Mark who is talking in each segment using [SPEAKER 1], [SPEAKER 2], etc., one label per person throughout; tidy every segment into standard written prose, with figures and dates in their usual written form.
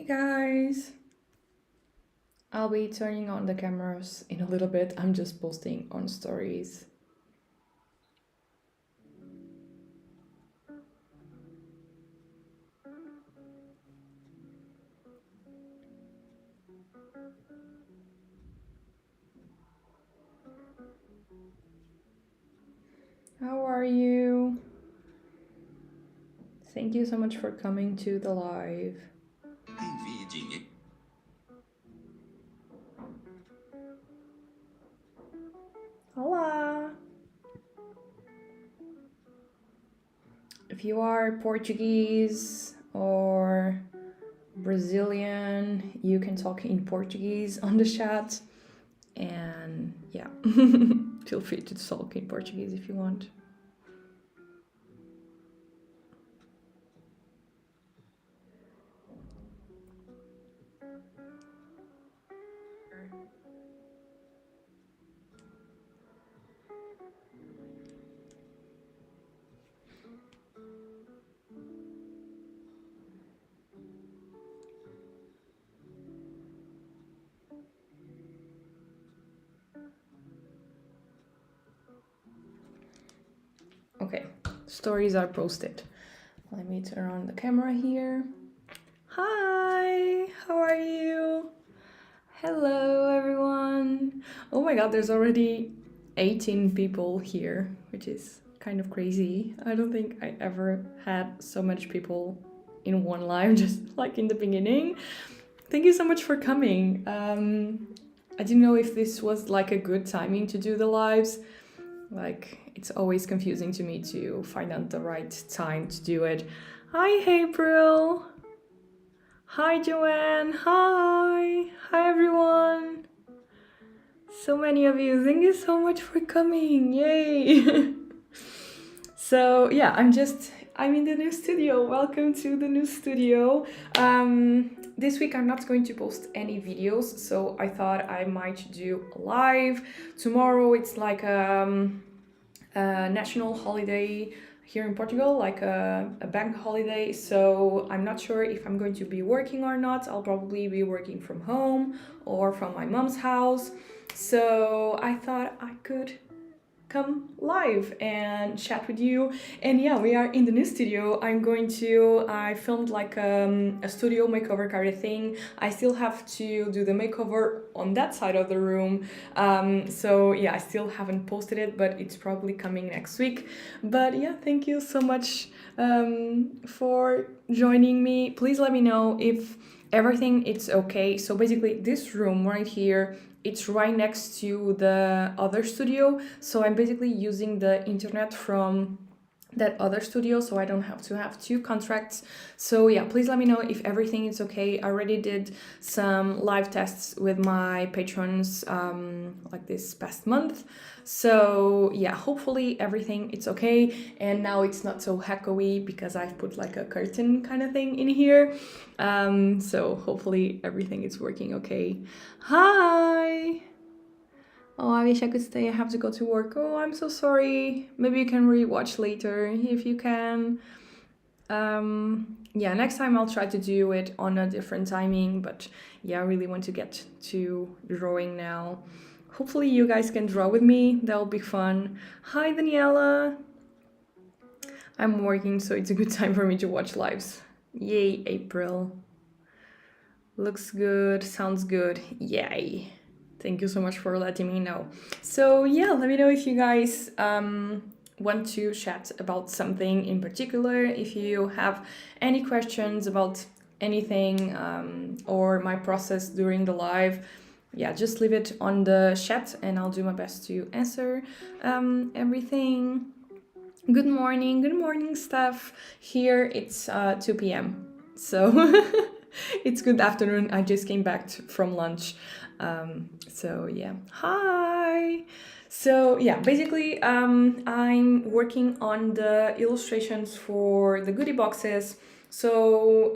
[SPEAKER 1] Hey guys! I'll be turning on the cameras in a little bit. I'm just posting on stories. How are you? Thank you so much for coming to the live.
[SPEAKER 2] Vídeos.
[SPEAKER 1] Olá! If you are Portuguese or Brazilian, you can talk in Portuguese on the chat. And yeah, feel free to talk in Portuguese if you want. Okay, stories are posted. Let me turn on the camera here. Hi, how are you? Hello, everyone. Oh my god, there's already 18 people here, which is kind of crazy. I don't think I ever had so much people in one live, just like in the beginning. Thank you so much for coming. I didn't know if this was like a good timing to do the lives. Like, it's always confusing to me to find out the right time to do it. Hi, April. Hi, Joanne. Hi. Hi, everyone. So many of you. Thank you so much for coming. Yay. So, yeah, I'm in the new studio. Welcome to the new studio. This week I'm not going to post any videos, so I thought I might do a live. Tomorrow it's like a national holiday here in Portugal, like a bank holiday, so I'm not sure if I'm going to be working or not. I'll probably be working from home or from my mom's house, so I thought I could come live and chat with you. And yeah, we are in the new studio. I filmed like a studio makeover kind of thing. I still have to do the makeover on that side of the room. So yeah, I still haven't posted it, but it's probably coming next week. But yeah, thank you so much for joining me. Please let me know if everything is okay. So basically this room right here, it's right next to the other studio, so I'm basically using the internet from that other studio, so I don't have to have two contracts. So yeah, please let me know if everything is okay. I already did some live tests with my patrons like this past month, so yeah, hopefully everything is okay. And now it's not so echoey because I've put like a curtain kind of thing in here, so hopefully everything is working okay. Hi. Oh, I wish I could stay. I have to go to work. Oh, I'm so sorry. Maybe you can rewatch later if you can. Yeah, next time I'll try to do it on a different timing, but yeah, I really want to get to drawing now. Hopefully you guys can draw with me. That'll be fun. Hi, Daniela. I'm working, so it's a good time for me to watch lives. Yay, April. Looks good, sounds good. Yay. Thank you so much for letting me know. So yeah, let me know if you guys want to chat about something in particular, if you have any questions about anything or my process during the live. Yeah, just leave it on the chat and I'll do my best to answer everything. Good morning, Steph. Here it's 2 p.m. So it's good afternoon. I just came back from lunch. So yeah, hi. So yeah, basically I'm working on the illustrations for the goodie boxes. So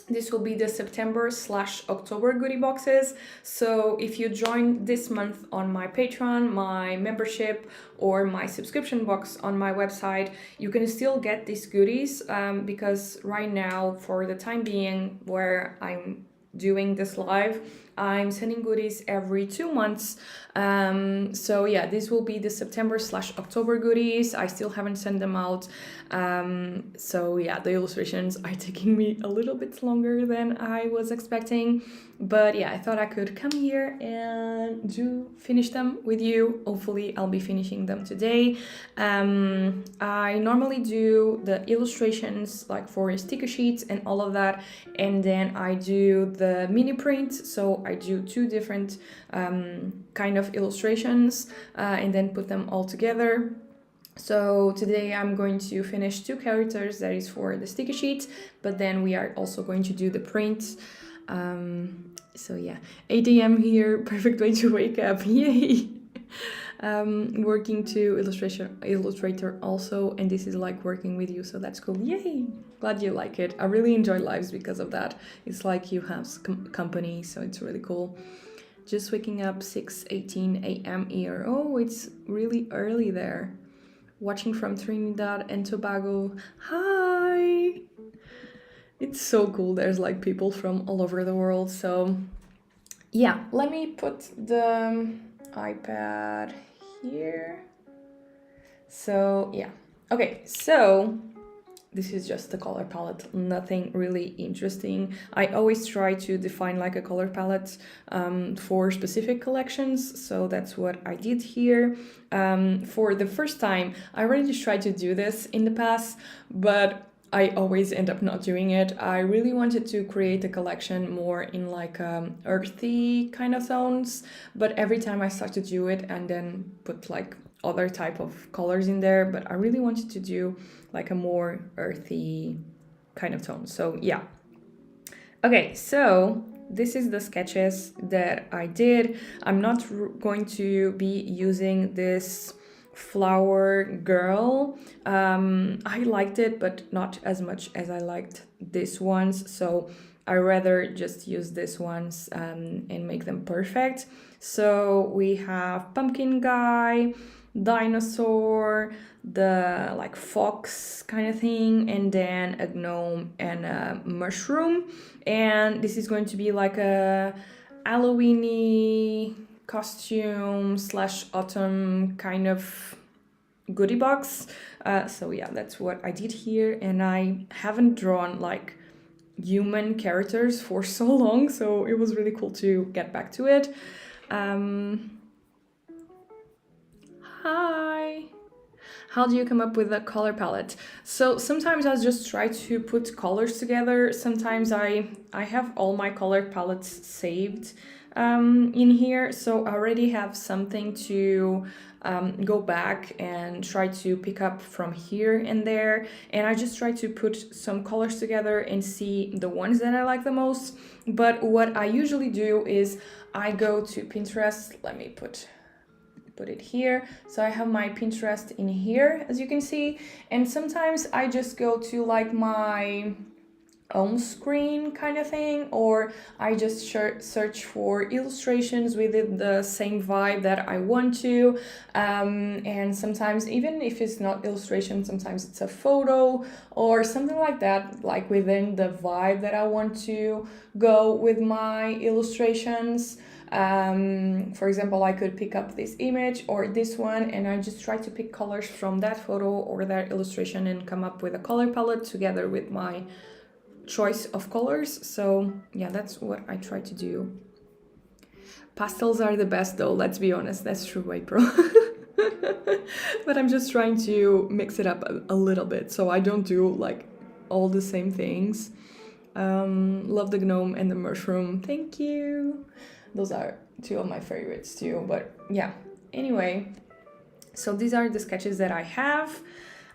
[SPEAKER 1] This will be the September/October goodie boxes. So if you join this month on my Patreon, my membership, or my subscription box on my website, you can still get these goodies because right now, for the time being where I'm doing this live, I'm sending goodies every 2 months. So yeah, this will be the September/October goodies. I still haven't sent them out. So yeah, the illustrations are taking me a little bit longer than I was expecting. But yeah, I thought I could come here and finish them with you. Hopefully I'll be finishing them today. I normally do the illustrations like for sticker sheets and all of that, and then I do the mini prints. So I do 2 different kind of illustrations and then put them all together. So today I'm going to finish 2 characters, that is for the sticky sheet, but then we are also going to do the print. So yeah, 8 a.m. here, perfect way to wake up, yay! Working to Illustrator also, and this is like working with you, so that's cool, yay! Glad you like it. I really enjoy lives because of that. It's like you have company, so it's really cool. Just waking up, 6:18 a.m. here. Oh, it's really early there. Watching from Trinidad and Tobago. Hi! It's so cool. There's like people from all over the world. So yeah, let me put the iPad here. So yeah. Okay, so this is just the color palette, nothing really interesting. I always try to define like a color palette for specific collections, so that's what I did here. For the first time, I already tried to do this in the past, but I always end up not doing it. I really wanted to create a collection more in like earthy kind of tones, but every time I start to do it and then put like other type of colors in there, but I really wanted to do like a more earthy kind of tone. So yeah. Okay, so this is the sketches that I did. I'm not going to be using this flower girl. I liked it, but not as much as I liked this ones. So I rather just use this ones and make them perfect. So we have pumpkin guy, dinosaur, the like fox kind of thing, and then a gnome and a mushroom. And this is going to be like a Halloween-y costume / autumn kind of goodie box. So yeah, that's what I did here, and I haven't drawn like human characters for so long, so it was really cool to get back to it. Hi! How do you come up with a color palette? So sometimes I just try to put colors together. Sometimes I have all my color palettes saved in here, so I already have something to go back and try to pick up from here and there, and I just try to put some colors together and see the ones that I like the most. But what I usually do is I go to Pinterest. Let me put it here. So I have my Pinterest in here, as you can see, and sometimes I just go to like my home screen kind of thing, or I just search for illustrations with the same vibe that I want to, and sometimes even if it's not illustration, sometimes it's a photo or something like that, like within the vibe that I want to go with my illustrations. For example, I could pick up this image or this one, and I just try to pick colors from that photo or that illustration and come up with a color palette together with my choice of colors. So yeah, that's what I try to do. Pastels are the best though, let's be honest. That's true, April. But I'm just trying to mix it up a little bit, so I don't do like all the same things. Love the gnome and the mushroom, thank you. Those are 2 of my favorites too, but yeah. Anyway, so these are the sketches that I have.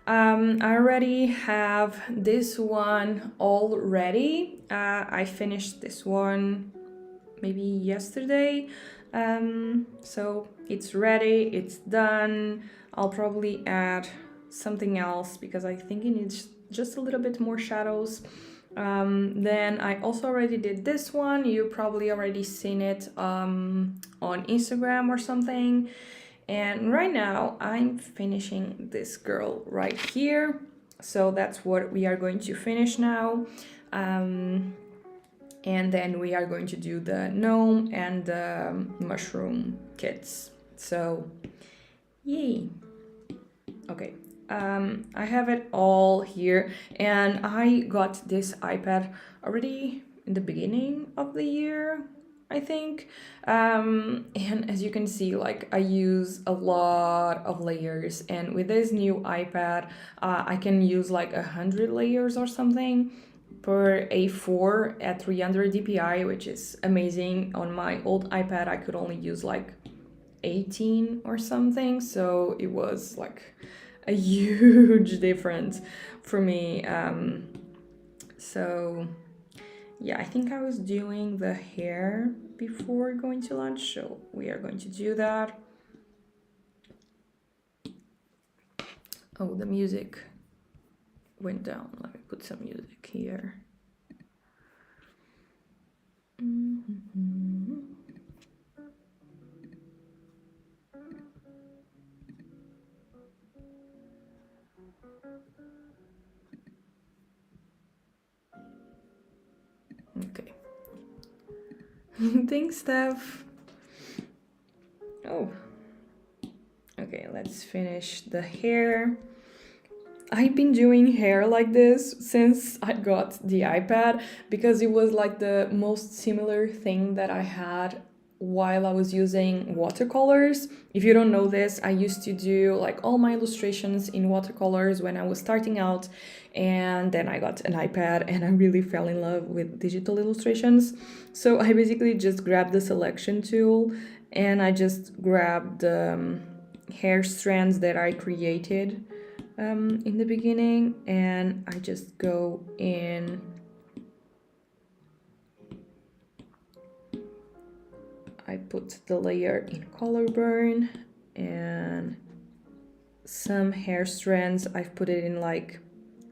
[SPEAKER 1] I already have this one all ready. I finished this one maybe yesterday. So it's ready, it's done. I'll probably add something else because I think it needs just a little bit more shadows. Then I also already did this one. You probably already seen it on Instagram or something. And right now I'm finishing this girl right here. So that's what we are going to finish now. And then we are going to do the gnome and the mushroom kits. So, yay. Okay, I have it all here, and I got this iPad already in the beginning of the year, I think. And as you can see, like I use a lot of layers, and with this new iPad, I can use like 100 layers or something per A4 at 300 dpi, which is amazing. On my old iPad, I could only use like 18 or something, so it was like a huge difference for me. So yeah, I think I was doing the hair before going to lunch, so we are going to do that. Oh, the music went down. Let me put some music here. Okay. Thanks, Steph. Oh. Okay, let's finish the hair. I've been doing hair like this since I got the iPad because it was like the most similar thing that I had while I was using watercolors. If you don't know this, I used to do like all my illustrations in watercolors when I was starting out, and then I got an iPad and I really fell in love with digital illustrations. So I basically just grabbed the selection tool and I just grabbed the hair strands that I created in the beginning, and I just go in. I put the layer in color burn, and some hair strands I've put it in like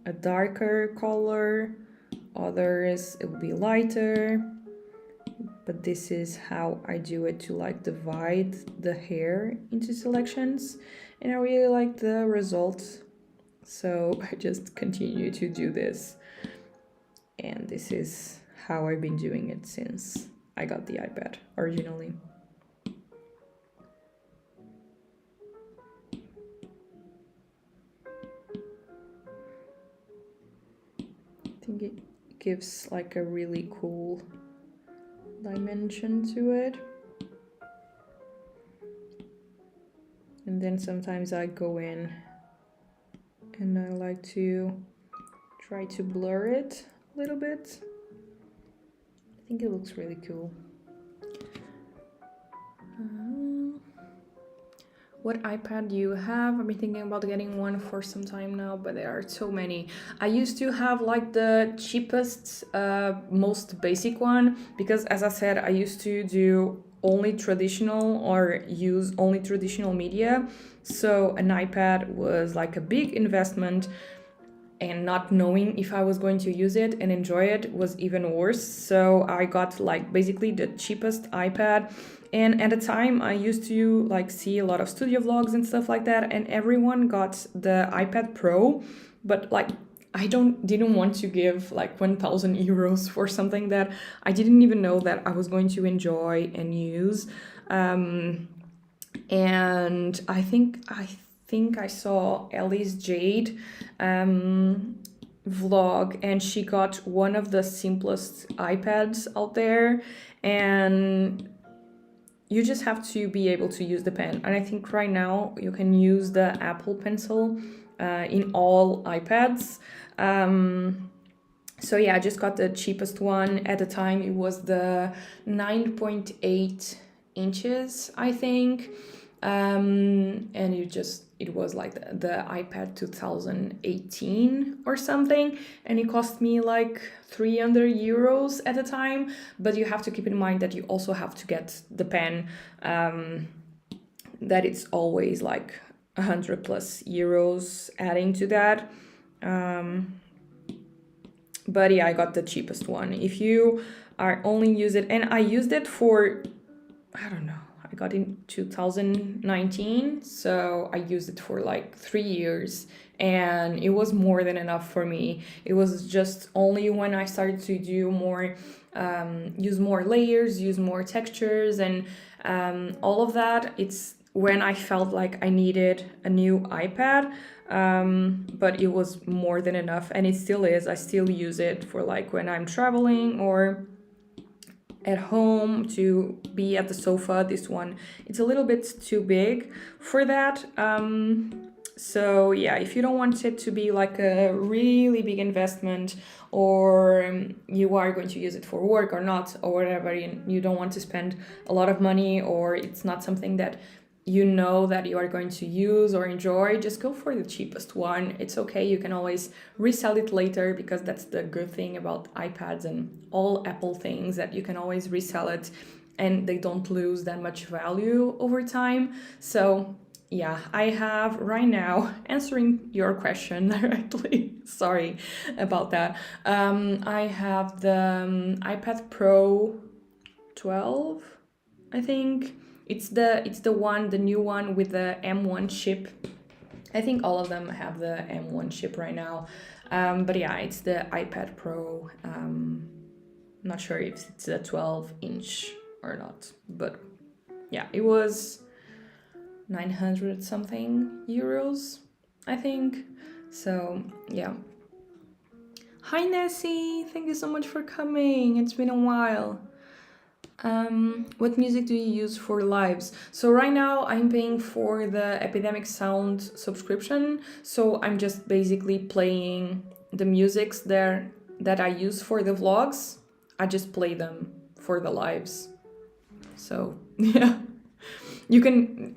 [SPEAKER 1] a darker color, others it will be lighter, but this is how I do it to like divide the hair into selections, and I really like the results. So I just continue to do this, and this is how I've been doing it since I got the iPad originally. I think it gives like a really cool dimension to it. And then sometimes I go in and I like to try to blur it a little bit. I think it looks really cool. What iPad do you have? I've been thinking about getting one for some time now, but there are so many. I used to have like the cheapest, most basic one, because as I said, I used to do only traditional or use only traditional media. So an iPad was like a big investment, and not knowing if I was going to use it and enjoy it was even worse. So I got like basically the cheapest iPad. And at the time I used to like see a lot of studio vlogs and stuff like that, and everyone got the iPad Pro, but like I didn't want to give like 1,000 euros for something that I didn't even know that I was going to enjoy and use. And I think I saw Ellie's Jade vlog, and she got one of the simplest iPads out there, and you just have to be able to use the pen. And I think right now you can use the Apple Pencil in all iPads. So yeah, I just got the cheapest one. At the time it was the 9.8 inches, I think. And it was like the iPad 2018 or something, and it cost me like 300 euros at the time. But you have to keep in mind that you also have to get the pen, that it's always like 100 plus euros adding to that. But yeah, I got the cheapest one. If you are only use it, and I used it for, I don't know, I got in 2019, so I used it for like 3 years, and it was more than enough for me. It was just only when I started to do more, use more layers, use more textures, and all of that, it's when I felt like I needed a new iPad. But it was more than enough, and it still is. I still use it for like when I'm traveling or at home to be at the sofa. This one, it's a little bit too big for that. So yeah, if you don't want it to be like a really big investment, or you are going to use it for work or not, or whatever, you don't want to spend a lot of money, or it's not something that you know that you are going to use or enjoy, just go for the cheapest one. It's okay, you can always resell it later, because that's the good thing about iPads and all Apple things, that you can always resell it and they don't lose that much value over time. So yeah, I have right now, answering your question directly, sorry about that, I have the iPad Pro 12, I think. It's the one, the new one with the M1 chip. I think all of them have the M1 chip right now. But yeah, it's the iPad Pro. Not sure if it's a 12-inch or not. But yeah, it was 900 something euros, I think. So yeah. Hi Nessie, thank you so much for coming. It's been a while. What music do you use for lives? So right now I'm paying for the Epidemic Sound subscription, so I'm just basically playing the musics there that I use for the vlogs. I just play them for the lives. So yeah, you can.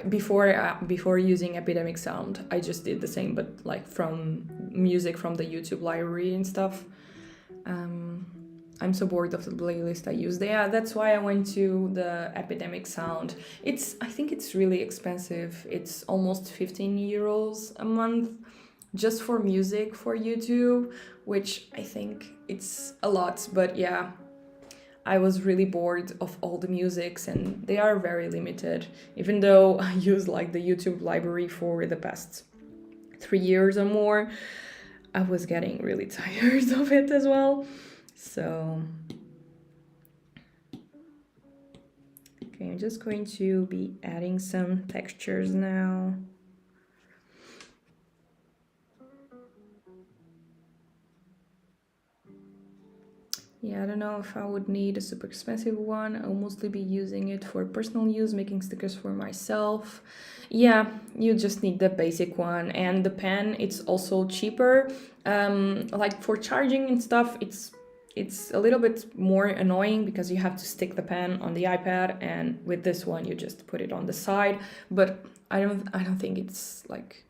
[SPEAKER 1] Before using Epidemic Sound, I just did the same, but like from music from the YouTube library and stuff. I'm so bored of the playlist I use. Yeah, that's why I went to the Epidemic Sound. I think it's really expensive. It's almost 15 euros a month just for music for YouTube, which I think it's a lot. But yeah, I was really bored of all the musics, and they are very limited. Even though I use like the YouTube library for the past 3 years or more, I was getting really tired of it as well. So, okay, I'm just going to be adding some textures now. Yeah, I don't know if I would need a super expensive one. I'll mostly be using it for personal use, making stickers for myself. Yeah, you just need the basic one. And the pen, it's also cheaper. Like for charging and stuff, it's a little bit more annoying because you have to stick the pen on the iPad, and with this one you just put it on the side. But I don't think it's like,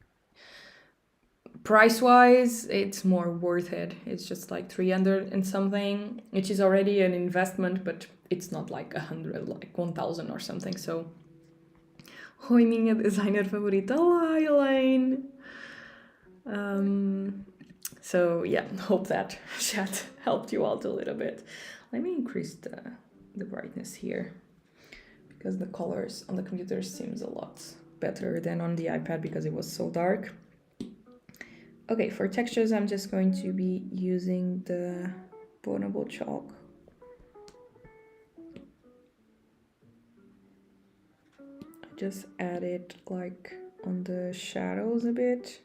[SPEAKER 1] price-wise, it's more worth it. It's just like 300 and something, which is already an investment, but it's not like 100, like 1,000 or something. So, oi, minha designer favorita. Olá, Elaine. So yeah, hope that chat helped you out a little bit. Let me increase the brightness here, because the colors on the computer seems a lot better than on the iPad because it was so dark. Okay, for textures, I'm just going to be using the Bonobo chalk. I just add it like on the shadows a bit.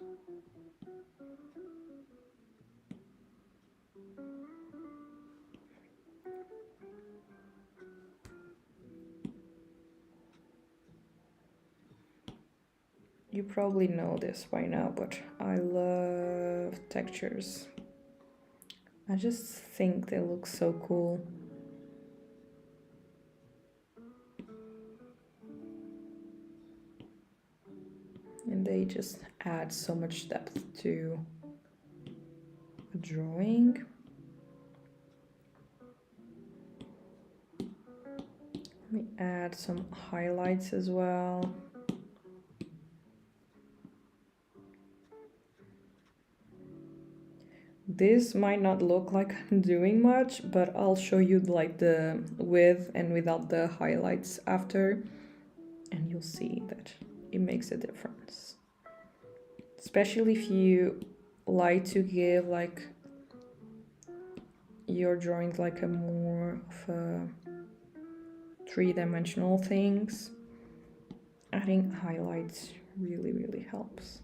[SPEAKER 1] You probably know this by now, but I love textures. I just think they look so cool. And they just add so much depth to a drawing. Let me add some highlights as well. this might not look like I'm doing much, but I'll show you like the with and without the highlights after, and you'll see that it makes a difference. Especially if you like to give like your drawings like a more of a three-dimensional things, adding highlights really helps.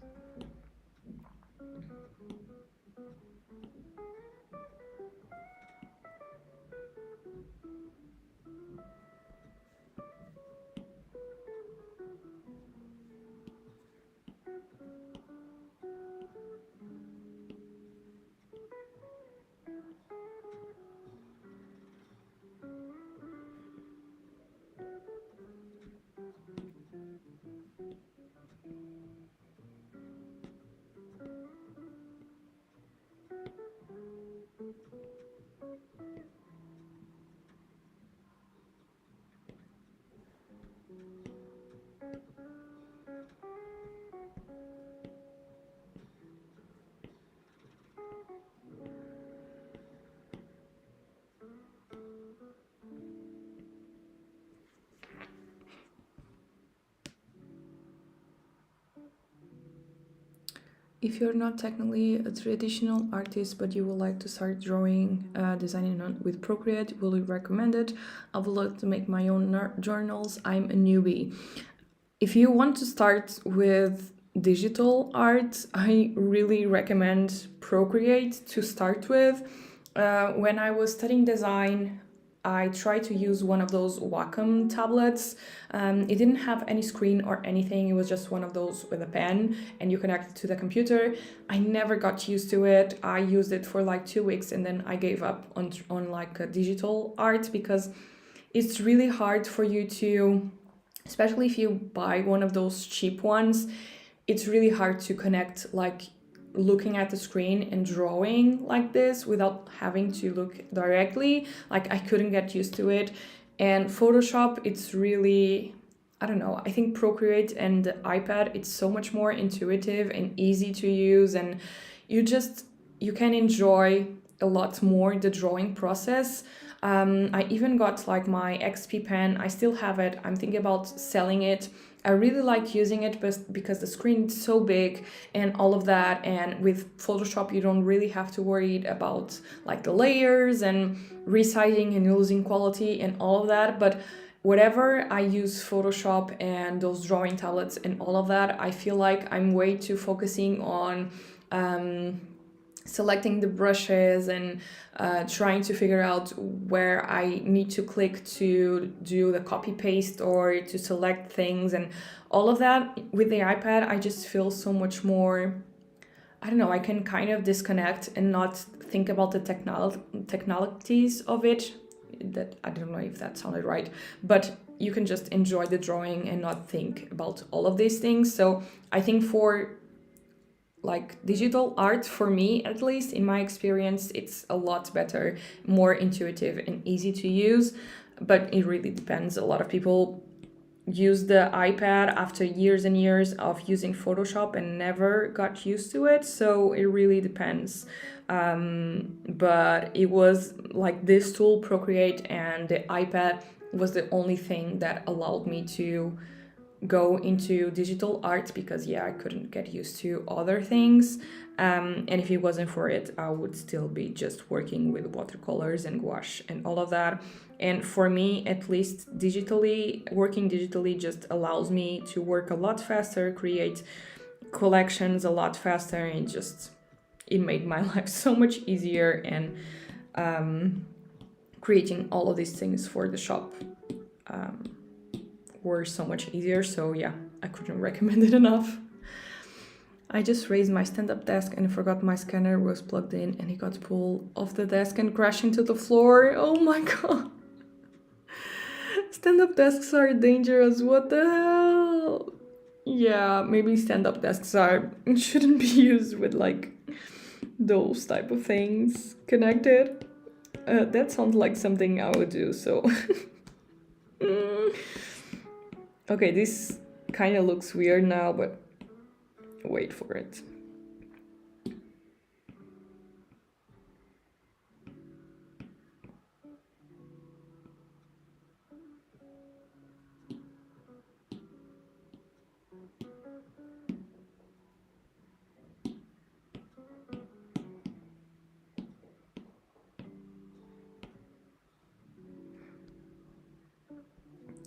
[SPEAKER 1] If you're not technically a traditional artist, but you would like to start drawing, designing with Procreate, will recommend it. I would like to make my own journals. I'm a newbie. If you want to start with digital art, I really recommend Procreate to start with. When I was studying design, I tried to use one of those Wacom tablets. It didn't have any screen or anything. It was just one of those with a pen and you connect it to the computer. I never got used to it. I used it for like 2 weeks and then I gave up on like a digital art because it's really hard for you to, especially if you buy one of those cheap ones, it's really hard to connect like looking at the screen and drawing like this without having to look directly. Like I couldn't get used to it. And Photoshop, it's really, I don't know, I think Procreate and the iPad, it's so much more intuitive and easy to use, and you can enjoy a lot more the drawing process. I even got like my XP pen. I still have it. I'm thinking about selling it. I really like using it because the screen is so big and all of that. And with Photoshop, you don't really have to worry about like the layers and resizing and losing quality and all of that. But whatever I use Photoshop and those drawing tablets and all of that, I feel like I'm way too focusing on selecting the brushes and trying to figure out where I need to click to do the copy paste or to select things and all of that. With the iPad, I just feel so much more, I don't know, I can kind of disconnect and not think about the technicalities of it. That I don't know if that sounded right, but you can just enjoy the drawing and not think about all of these things. So I think for like digital art, for me at least, in my experience, it's a lot better, more intuitive and easy to use. But it really depends. A lot of people use the iPad after years and years of using Photoshop and never got used to it. So it really depends. But it was like this tool, Procreate, and the iPad was the only thing that allowed me to go into digital art because I couldn't get used to other things, and if it wasn't for it, I would still be just working with watercolors and gouache and all of that. And for me, at least working digitally just allows me to work a lot faster, create collections a lot faster, and just it made my life so much easier. And creating all of these things for the shop were so much easier. So I couldn't recommend it enough. I just raised my stand-up desk and forgot my scanner was plugged in and it got pulled off the desk and crashed into the floor. Oh my god. Stand-up desks are dangerous. What the hell? Yeah, maybe stand-up desks shouldn't be used with like those type of things connected. That sounds like something I would do, so okay, this kind of looks weird now, but wait for it.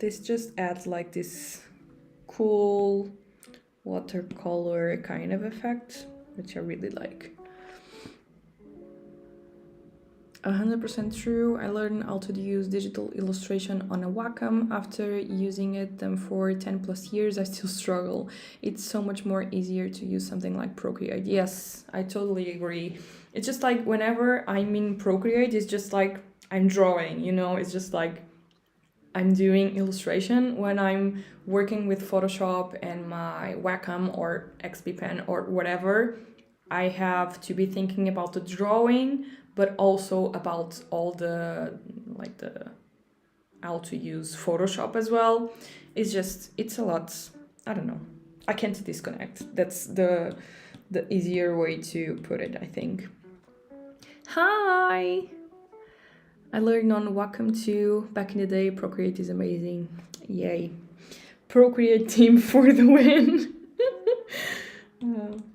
[SPEAKER 1] this just adds like this cool watercolor kind of effect, which I really like. 100% true. I learned how to use digital illustration on a Wacom. After using it then for 10 plus years, I still struggle. It's so much more easier to use something like Procreate. Yes, I totally agree. It's just like whenever I'm in Procreate, it's just like I'm drawing, you know, it's just like I'm doing illustration. When I'm working with Photoshop and my Wacom or XP Pen or whatever, I have to be thinking about the drawing, but also about all the how to use Photoshop as well. It's a lot. I don't know. I can't disconnect. That's the easier way to put it, I think. Hi! I learned on Wacom too. Back in the day, Procreate is amazing. Yay. Procreate team for the win.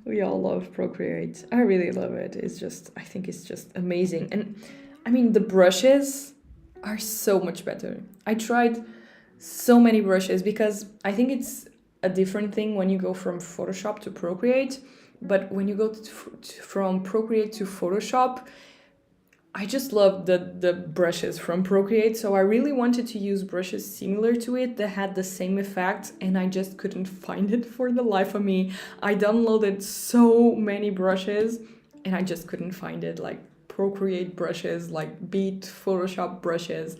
[SPEAKER 1] We all love Procreate. I really love it. I think it's just amazing. And I mean, the brushes are so much better. I tried so many brushes because I think it's a different thing when you go from Photoshop to Procreate. But when you go from Procreate to Photoshop, I just love the brushes from Procreate, so I really wanted to use brushes similar to it that had the same effect, and I just couldn't find it for the life of me. I downloaded so many brushes, and I just couldn't find it, like Procreate brushes, like Beat, Photoshop brushes,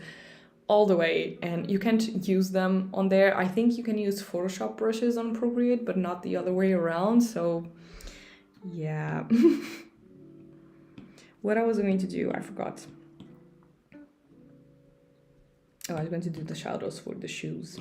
[SPEAKER 1] all the way, and you can't use them on there. I think you can use Photoshop brushes on Procreate, but not the other way around, so yeah. What I was going to do, I forgot. Oh, I was going to do the shadows for the shoes.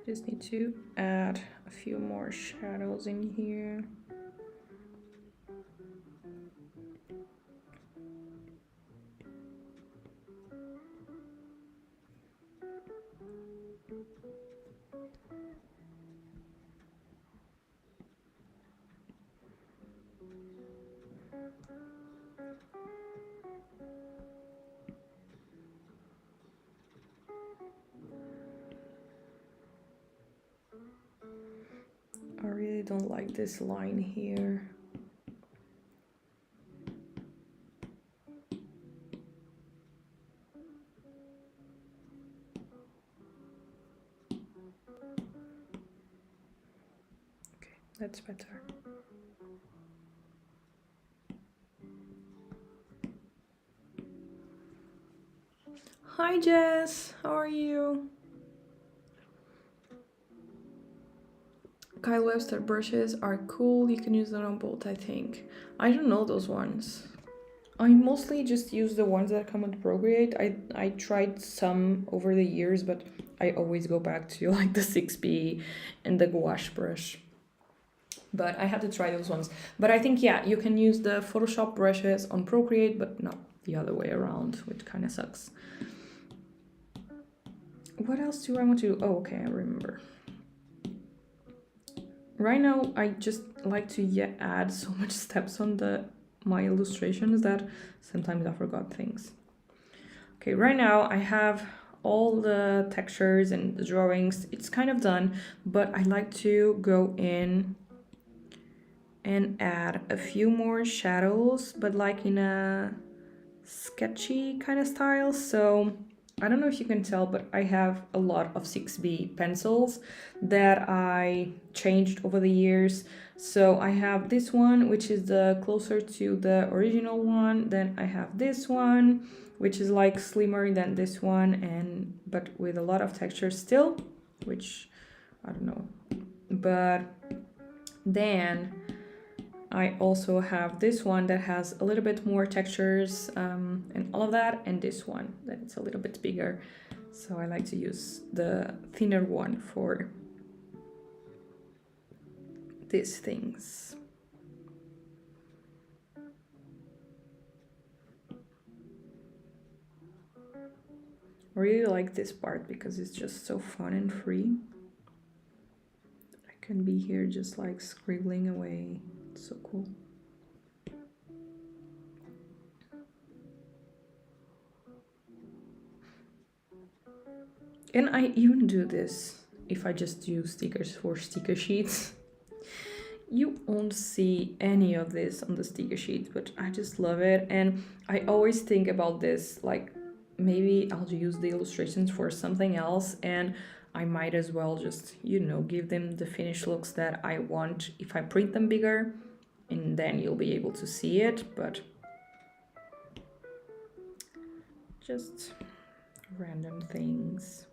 [SPEAKER 1] Just need to add a few more shadows in here. I really don't like this line here. Okay, that's better. Hi Jess, how are you? Kyle Webster brushes are cool, you can use them on both, I think. I don't know those ones. I mostly just use the ones that come with Procreate. I tried some over the years, but I always go back to like the 6B and the gouache brush. But I had to try those ones. But I think, yeah, you can use the Photoshop brushes on Procreate, but not the other way around, which kind of sucks. What else do I want to do? Oh, okay, I remember. Right now, I just like to add so much steps on my illustrations that sometimes I forgot things. Okay, right now I have all the textures and the drawings. It's kind of done, but I like to go in and add a few more shadows, but like in a sketchy kind of style. So I don't know if you can tell, but I have a lot of 6B pencils that I changed over the years. So I have this one, which is the closer to the original one. Then I have this one, which is like slimmer than this one, but with a lot of texture still, which I don't know. But Then I also have this one that has a little bit more textures and all of that, and this one that it's a little bit bigger. So I like to use the thinner one for these things. I really like this part because it's just so fun and free. I can be here just like scribbling away. It's so cool. And I even do this if I just use stickers for sticker sheets. You won't see any of this on the sticker sheet, but I just love it. And I always think about this, like maybe I'll use the illustrations for something else, and I might as well just, you know, give them the finished looks that I want if I print them bigger, and then you'll be able to see it, but just random things.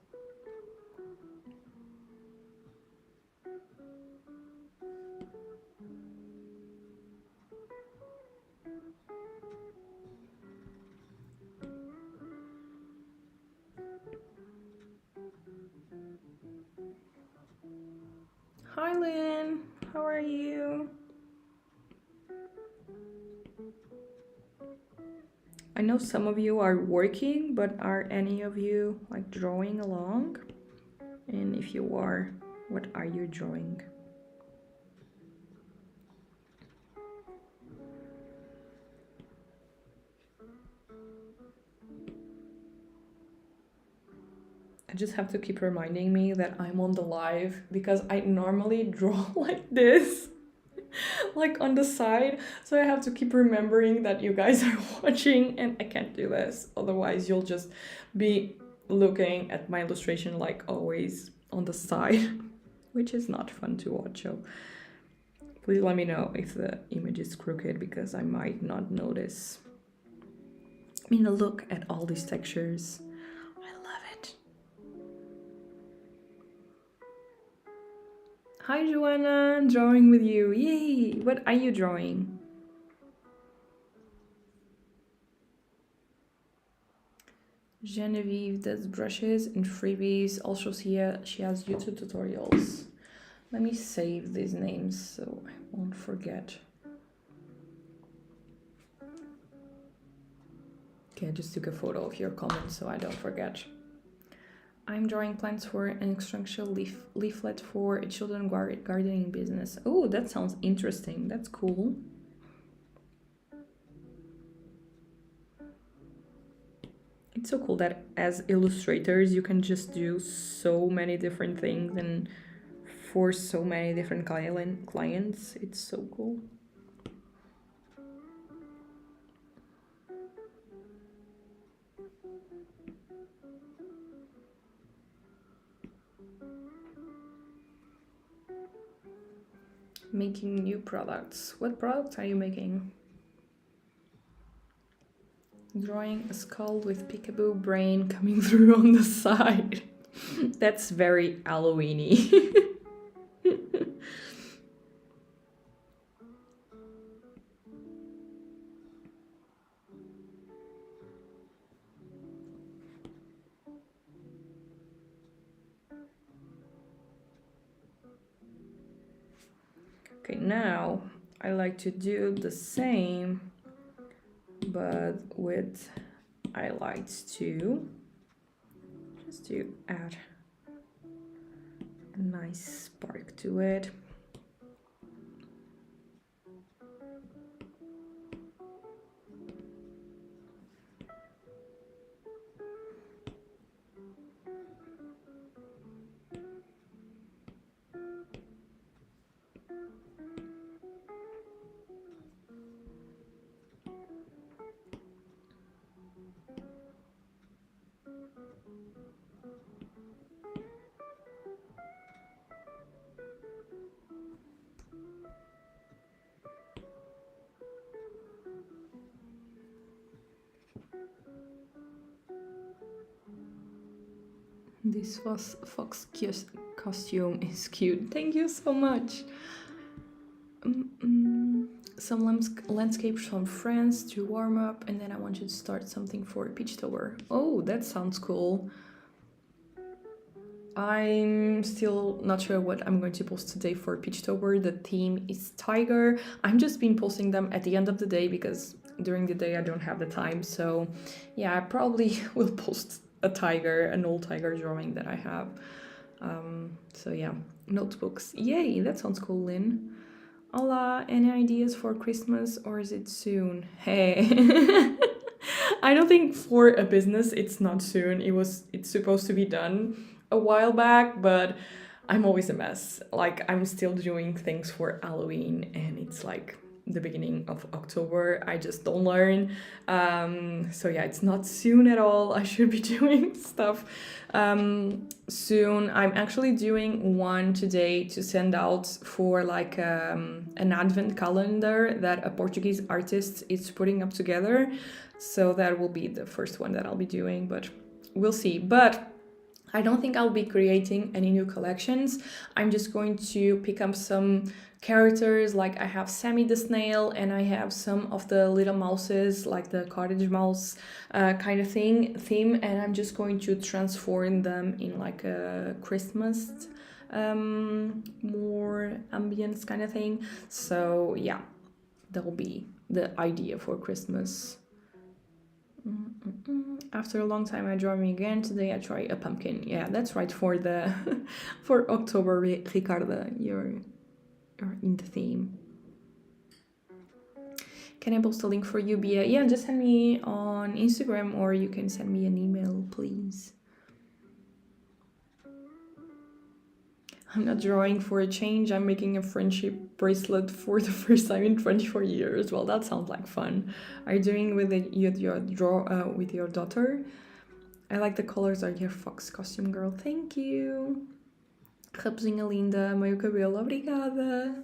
[SPEAKER 1] Hi Lynn, how are you? I know some of you are working, but are any of you like drawing along? And if you are, what are you drawing? I just have to keep reminding me that I'm on the live because I normally draw like this, like on the side. So I have to keep remembering that you guys are watching, and I can't do this. Otherwise, you'll just be looking at my illustration like always on the side, which is not fun to watch. So please let me know if the image is crooked because I might not notice. I mean, look at all these textures. I love it. Hi, Joanna, drawing with you. Yay! What are you drawing? Genevieve does brushes and freebies. Also, she has YouTube tutorials. Let me save these names so I won't forget. Okay, I just took a photo of your comment so I don't forget. I'm drawing plants for an instructional leaflet for a children's gardening business. Oh, that sounds interesting. That's cool. It's so cool that as illustrators, you can just do so many different things and for so many different clients. It's so cool. Making new products. What products are you making? Drawing a skull with peekaboo brain coming through on the side. That's very Halloween-y. Okay, now I like to do the same, but with highlights too, just to add a nice spark to it. This fox costume is cute. Thank you so much. Some landscapes from France to warm up, and then I want you to start something for Peachtober. Oh, that sounds cool. I'm still not sure what I'm going to post today for Peachtober. The theme is tiger. I'm just been posting them at the end of the day because during the day I don't have the time. So yeah, I probably will post a tiger, an old tiger drawing that I have. So yeah, notebooks. Yay, that sounds cool, Lynn. Hola, any ideas for Christmas or is it soon? Hey. I don't think for a business it's not soon. It's supposed to be done a while back, but I'm always a mess. Like I'm still doing things for Halloween and it's like the beginning of October. I just don't learn. So yeah, it's not soon at all. I should be doing stuff soon. I'm actually doing one today to send out for like an advent calendar that a Portuguese artist is putting up together. So that will be the first one that I'll be doing, but we'll see. But I don't think I'll be creating any new collections. I'm just going to pick up some characters, like I have Sammy the snail and I have some of the little mouses, like the cottage mouse kind of theme, and I'm just going to transform them in like a Christmas more ambience kind of thing. So yeah, that'll be the idea for Christmas. After a long time I draw me again. Today I try a pumpkin. Yeah, that's right, for the for October, Ricardo. You're in the theme. Can I post a link for you, Bia? Yeah, just send me on Instagram or you can send me an email, please. I'm not drawing for a change. I'm making a friendship bracelet for the first time in 24 years. Well, that sounds like fun. Are you doing with with your daughter? I like the colors of your fox costume, girl. Thank you. Raposinha linda, meio cabelo, obrigada.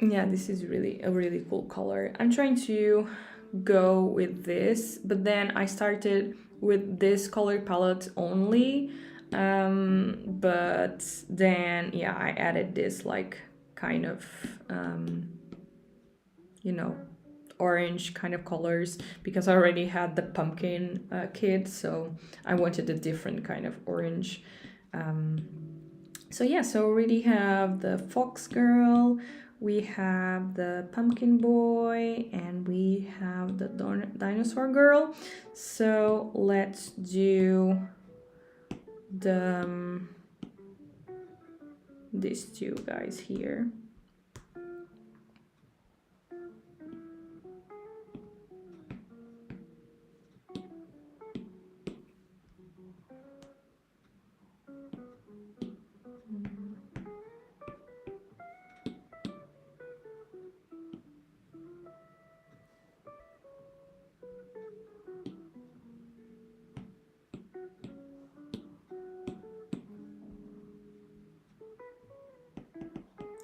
[SPEAKER 1] Yeah, this is really a really cool color. I'm trying to go with this, but then I started with this color palette only. But then, yeah, I added this like kind of, you know, orange kind of colors because I already had the pumpkin kit, so I wanted a different kind of orange. So yeah, so we already have the fox girl, we have the pumpkin boy, and we have the dinosaur girl. So let's do the these two guys here.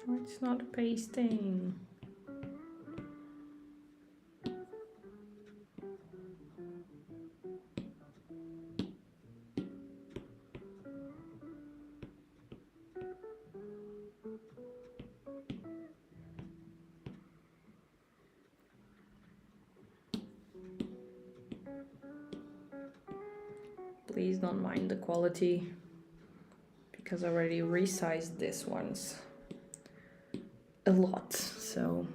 [SPEAKER 1] Oh, it's not pasting. Please don't mind the quality because I already resized this ones a lot, so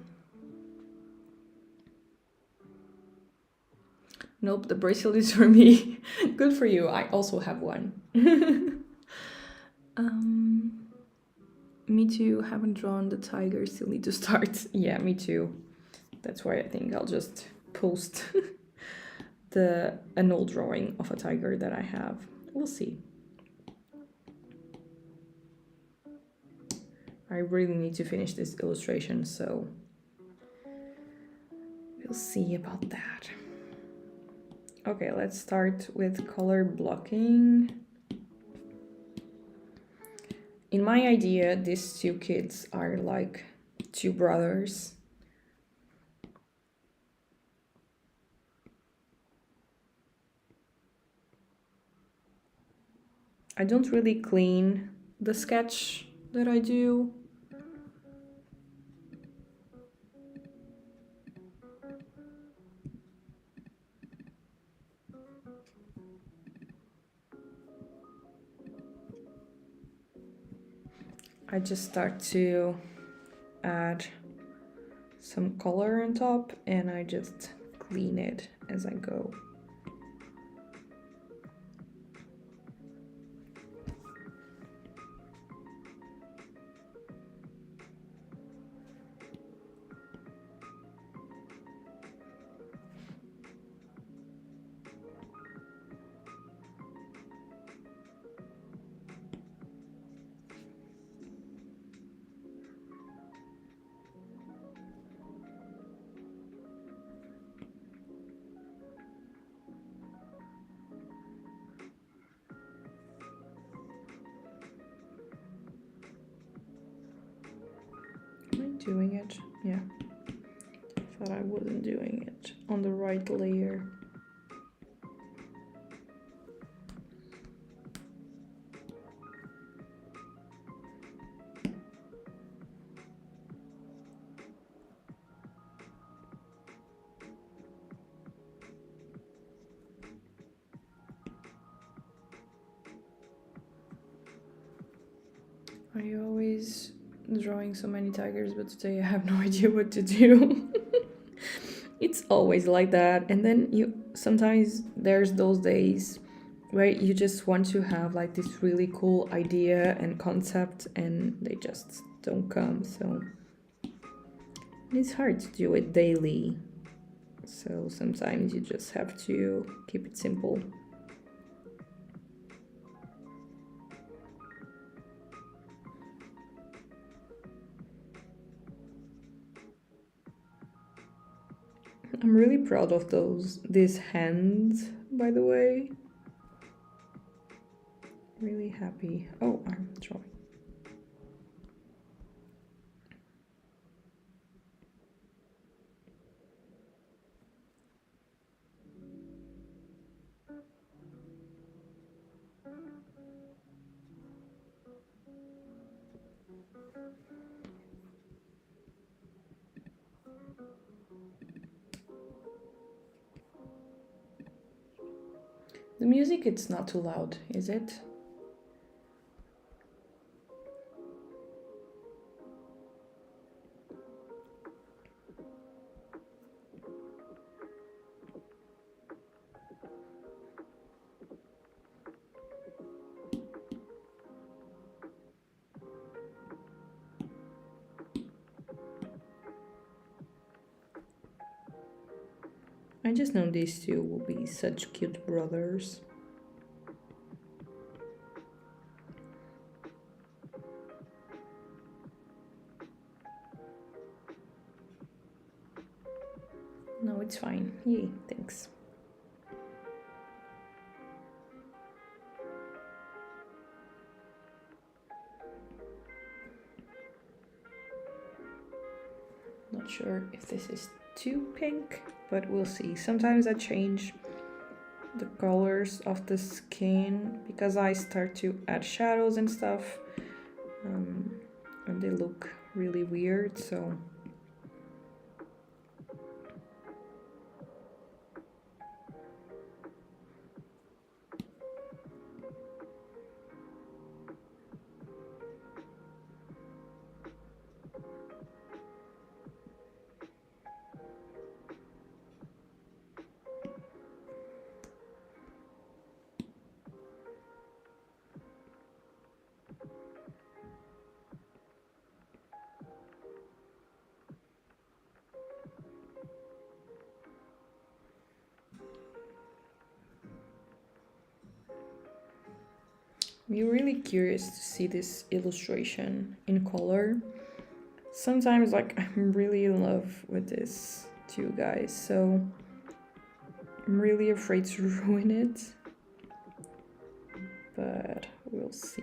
[SPEAKER 1] nope, the bracelet is for me. Good for you, I also have one. Me too, haven't drawn the tiger, still need to start. Yeah, me too. That's why I think I'll just post an old drawing of a tiger that I have. We'll see. I really need to finish this illustration, so we'll see about that. Okay, let's start with color blocking. In my idea, these two kids are like two brothers. I don't really clean the sketch that I do. I just start to add some color on top and I just clean it as I go. Doing it, yeah. Thought I wasn't doing it on the right layer. Are you always drawing so many tigers, but today I have no idea what to do? It's always like that. And then sometimes there's those days where you just want to have like this really cool idea and concept and they just don't come. So it's hard to do it daily. So sometimes you just have to keep it simple. I'm really proud of these hands, by the way. Really happy. Oh, I'm drawing. The music, it's not too loud, is it? I just know these two will be such cute brothers. No, it's fine. Yay, thanks. Not sure if this is too pink, but we'll see. Sometimes I change the colors of the skin because I start to add shadows and stuff, and they look really weird, so I'm really curious to see this illustration in color. Sometimes, like, I'm really in love with this too, guys, so I'm really afraid to ruin it, but we'll see.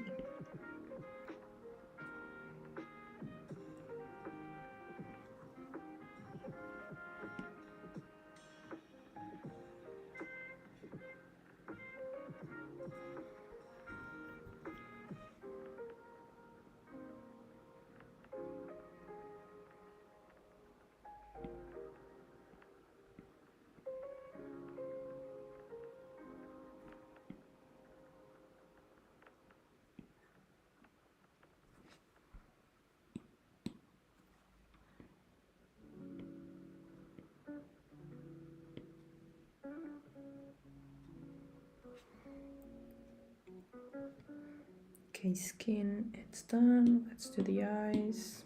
[SPEAKER 1] Okay, skin, it's done. Let's do the eyes.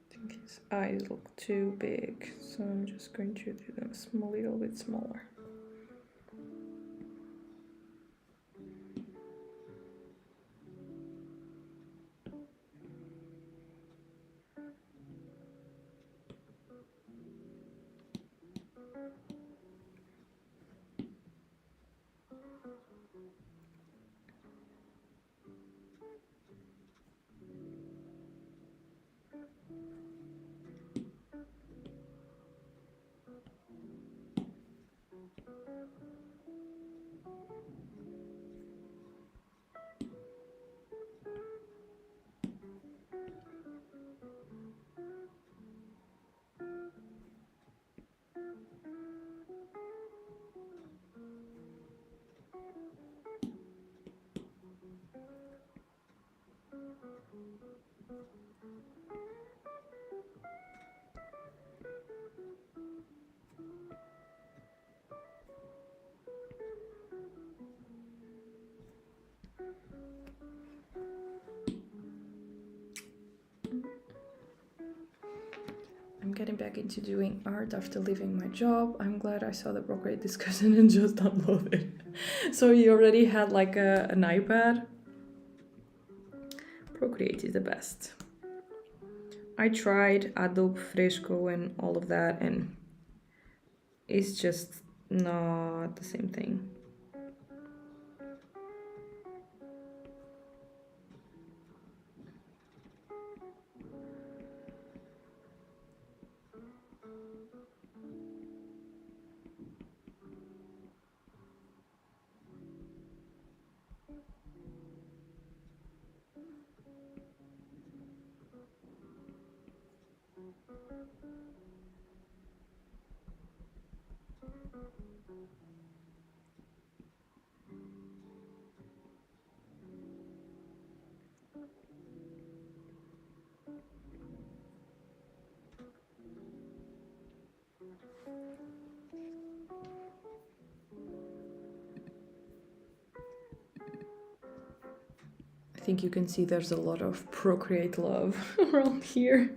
[SPEAKER 1] I think his eyes look too big, so I'm just going to do them a little bit smaller. I'm getting back into doing art after leaving my job. I'm glad I saw the Procreate discussion and just downloaded it. So you already had like an iPad? Procreate is the best. I tried Adobe Fresco and all of that, and it's just not the same thing. I think you can see there's a lot of Procreate love around here.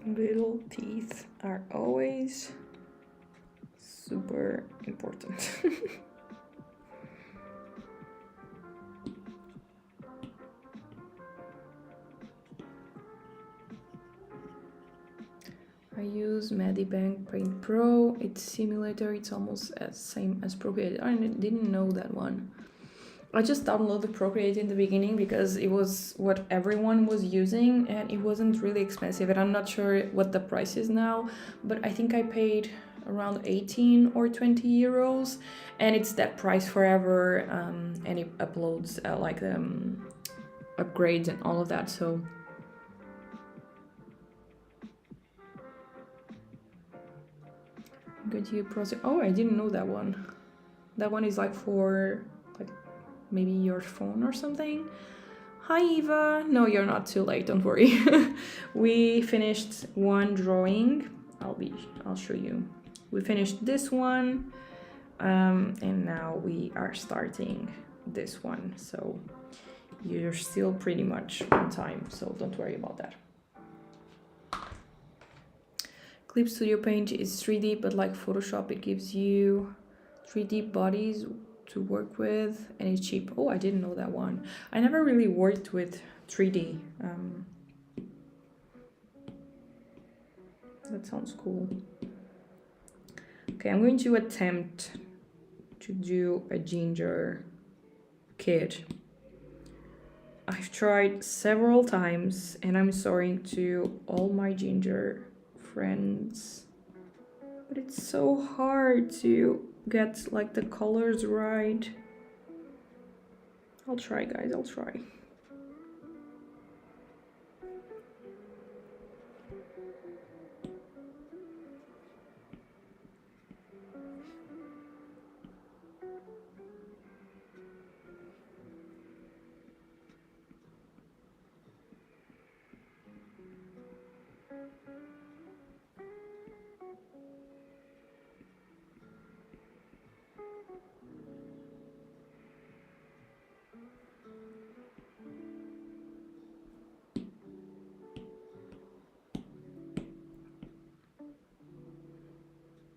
[SPEAKER 1] Little teeth are always super important. I use Medibank Paint Pro. It's simulator. It's almost as same as Procreate. I didn't know that one. I just downloaded Procreate in the beginning because it was what everyone was using and it wasn't really expensive, and I'm not sure what the price is now, but I think I paid around 18 or 20 euros, and it's that price forever, and it uploads like upgrades and all of that. So I'm going to process. Oh, I didn't know that one. That one is like for like maybe your phone or something. Hi Eva. No, you're not too late, don't worry. We finished one drawing. I'll show you. We finished this one, and now we are starting this one. So you're still pretty much on time, so don't worry about that. Clip Studio Paint is 3D, but like Photoshop, it gives you 3D bodies to work with, and it's cheap. Oh, I didn't know that one. I never really worked with 3D. That sounds cool. Okay, I'm going to attempt to do a ginger kid. I've tried several times, and I'm sorry to all my ginger friends, but it's so hard to get like the colors right. I'll try, guys, I'll try.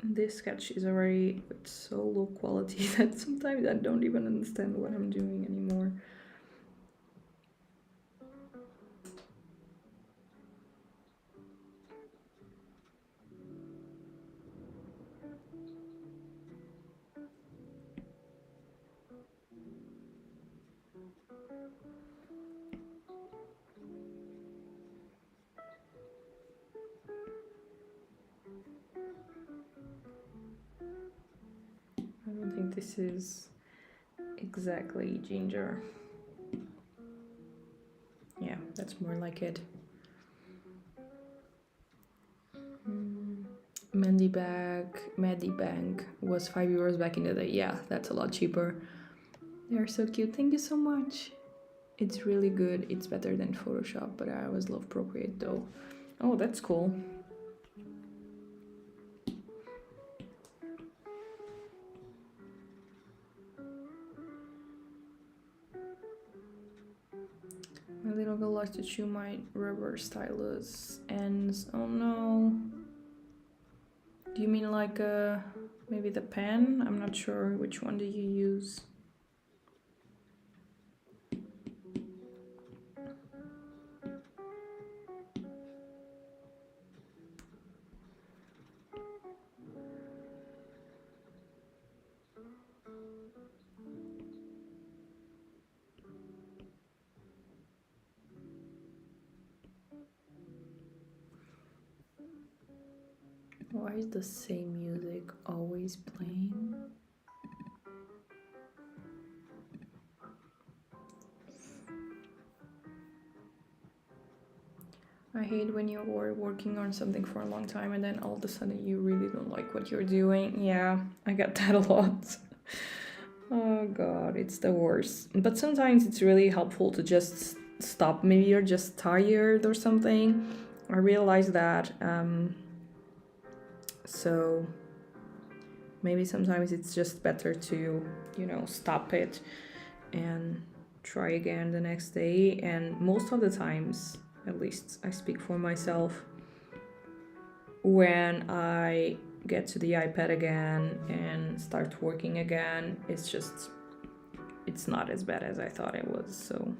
[SPEAKER 1] This sketch is already with so low quality that sometimes I don't even understand what I'm doing anymore. I don't think this is exactly ginger. Yeah, that's more like it. Mandy Bank was 5 euros back in the day. Yeah, that's a lot cheaper. They are so cute. Thank you so much. It's really good. It's better than Photoshop, but I always love Procreate though. Oh, that's cool. My little girl likes to chew my rubber stylus ends. Oh no. Do you mean like maybe the pen? I'm not sure. Which one do you use? Why is the same music always playing? I hate when you're working on something for a long time and then all of a sudden you really don't like what you're doing. Yeah, I get that a lot. Oh god, it's the worst. But sometimes it's really helpful to just stop. Maybe you're just tired or something. I realize that. So maybe sometimes it's just better to, stop it and try again the next day. And most of the times, at least I speak for myself, when I get to the iPad again and start working again, it's not as bad as I thought it was. So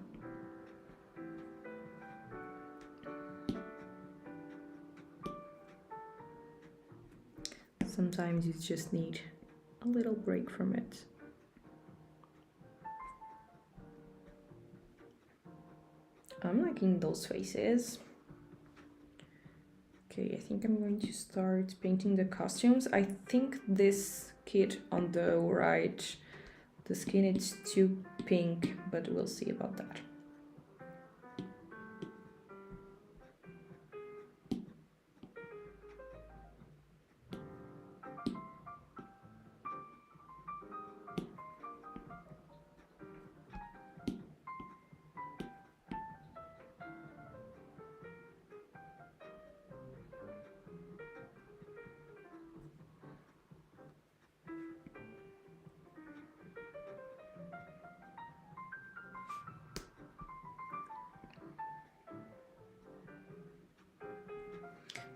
[SPEAKER 1] sometimes you just need a little break from it. I'm liking those faces. Okay, I think I'm going to start painting the costumes. I think this kit on the right, the skin is too pink, but we'll see about that.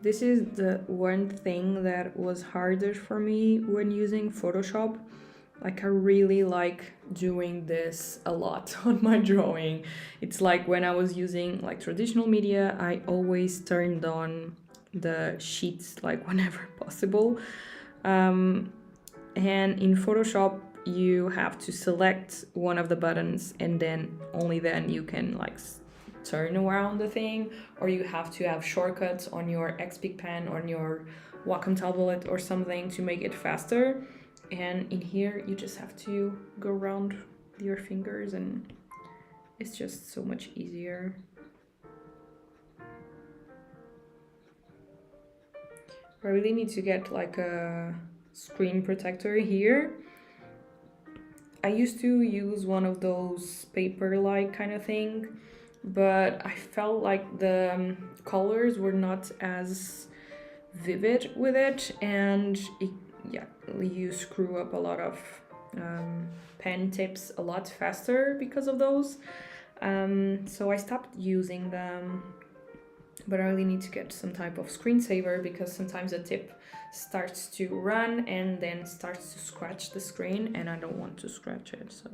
[SPEAKER 1] This is the one thing that was harder for me when using Photoshop. Like, I really like doing this a lot on my drawing. It's like when I was using like traditional media, I always turned on the sheets like whenever possible. And in Photoshop, you have to select one of the buttons and then only then you can like turn around the thing, or you have to have shortcuts on your XP pen, on your Wacom tablet or something to make it faster. And in here you just have to go around your fingers and it's just so much easier. I really need to get like a screen protector here. I used to use one of those paper-like kind of thing, but I felt like the colors were not as vivid with it, and you screw up a lot of pen tips a lot faster because of those. So I stopped using them, but I really need to get some type of screensaver because sometimes the tip starts to run and then starts to scratch the screen, and I don't want to scratch it, so.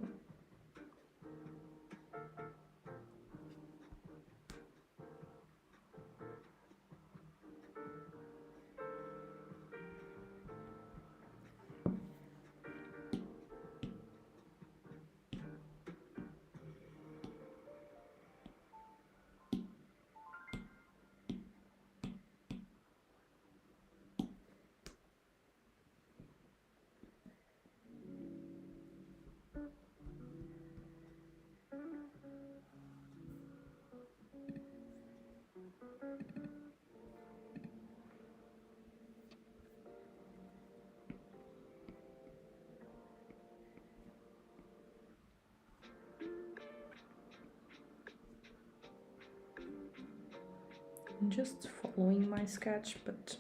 [SPEAKER 1] I'm just following my sketch, but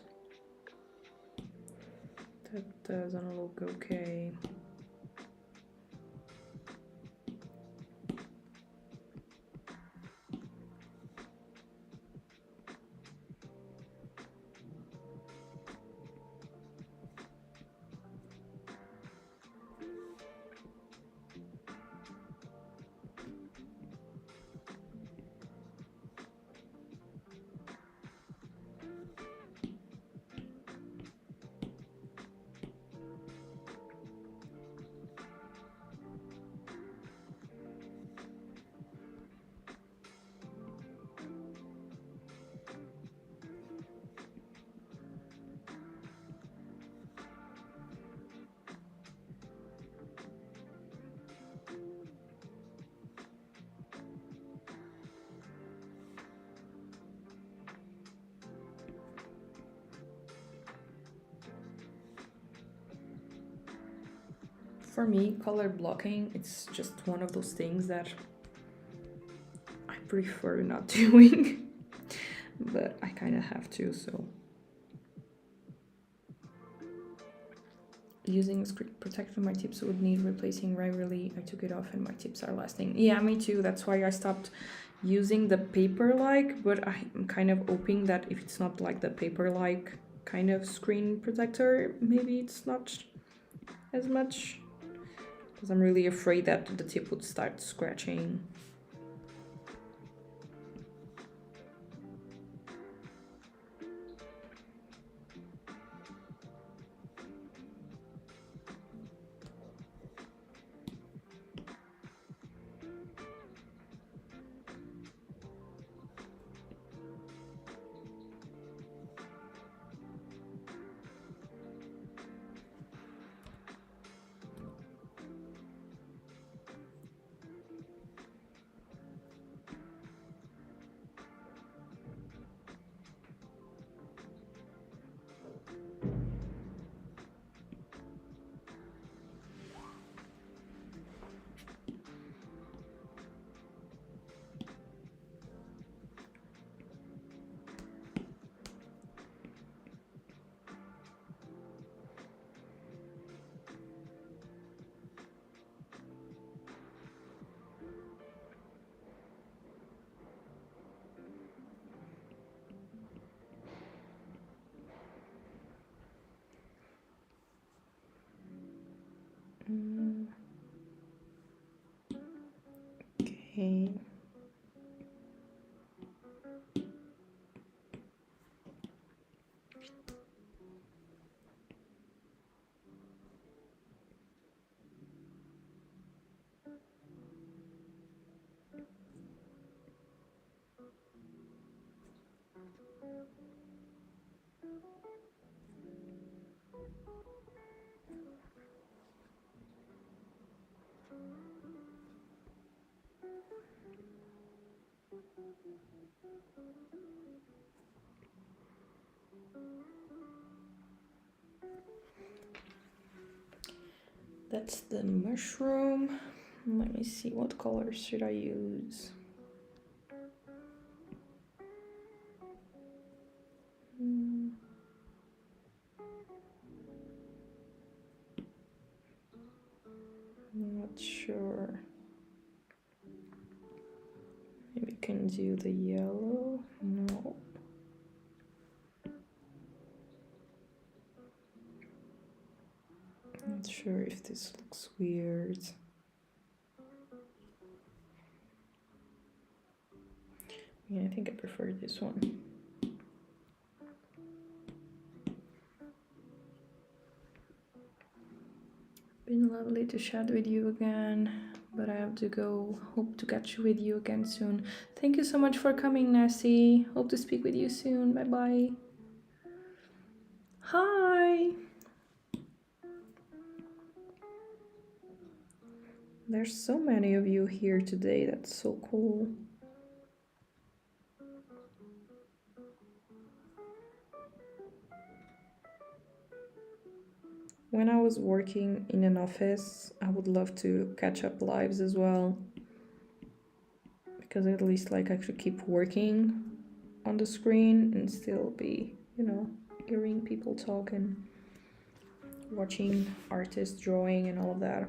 [SPEAKER 1] that doesn't look okay. For me, color blocking, it's just one of those things that I prefer not doing, but I kind of have to, so. Using a screen protector, my tips would need replacing regularly. I took it off and my tips are lasting. Yeah, me too. That's why I stopped using the paper-like, but I'm kind of hoping that if it's not like the paper-like kind of screen protector, maybe it's not as much. Because I'm really afraid that the tip would start scratching. Okay. That's the mushroom. Let me see, what color should I use? I'm not sure. Maybe we can do the yellow. No. Not sure if this looks weird. Yeah, I think I prefer this one. Been lovely to chat with you again, but I have to go. Hope to catch with you again soon. Thank you so much for coming, Nessie. Hope to speak with you soon. Bye bye. Hi. There's so many of you here today. That's so cool. When I was working in an office, I would love to catch up lives as well. Because at least like I could keep working on the screen and still be, you know, hearing people talk and watching artists drawing and all of that.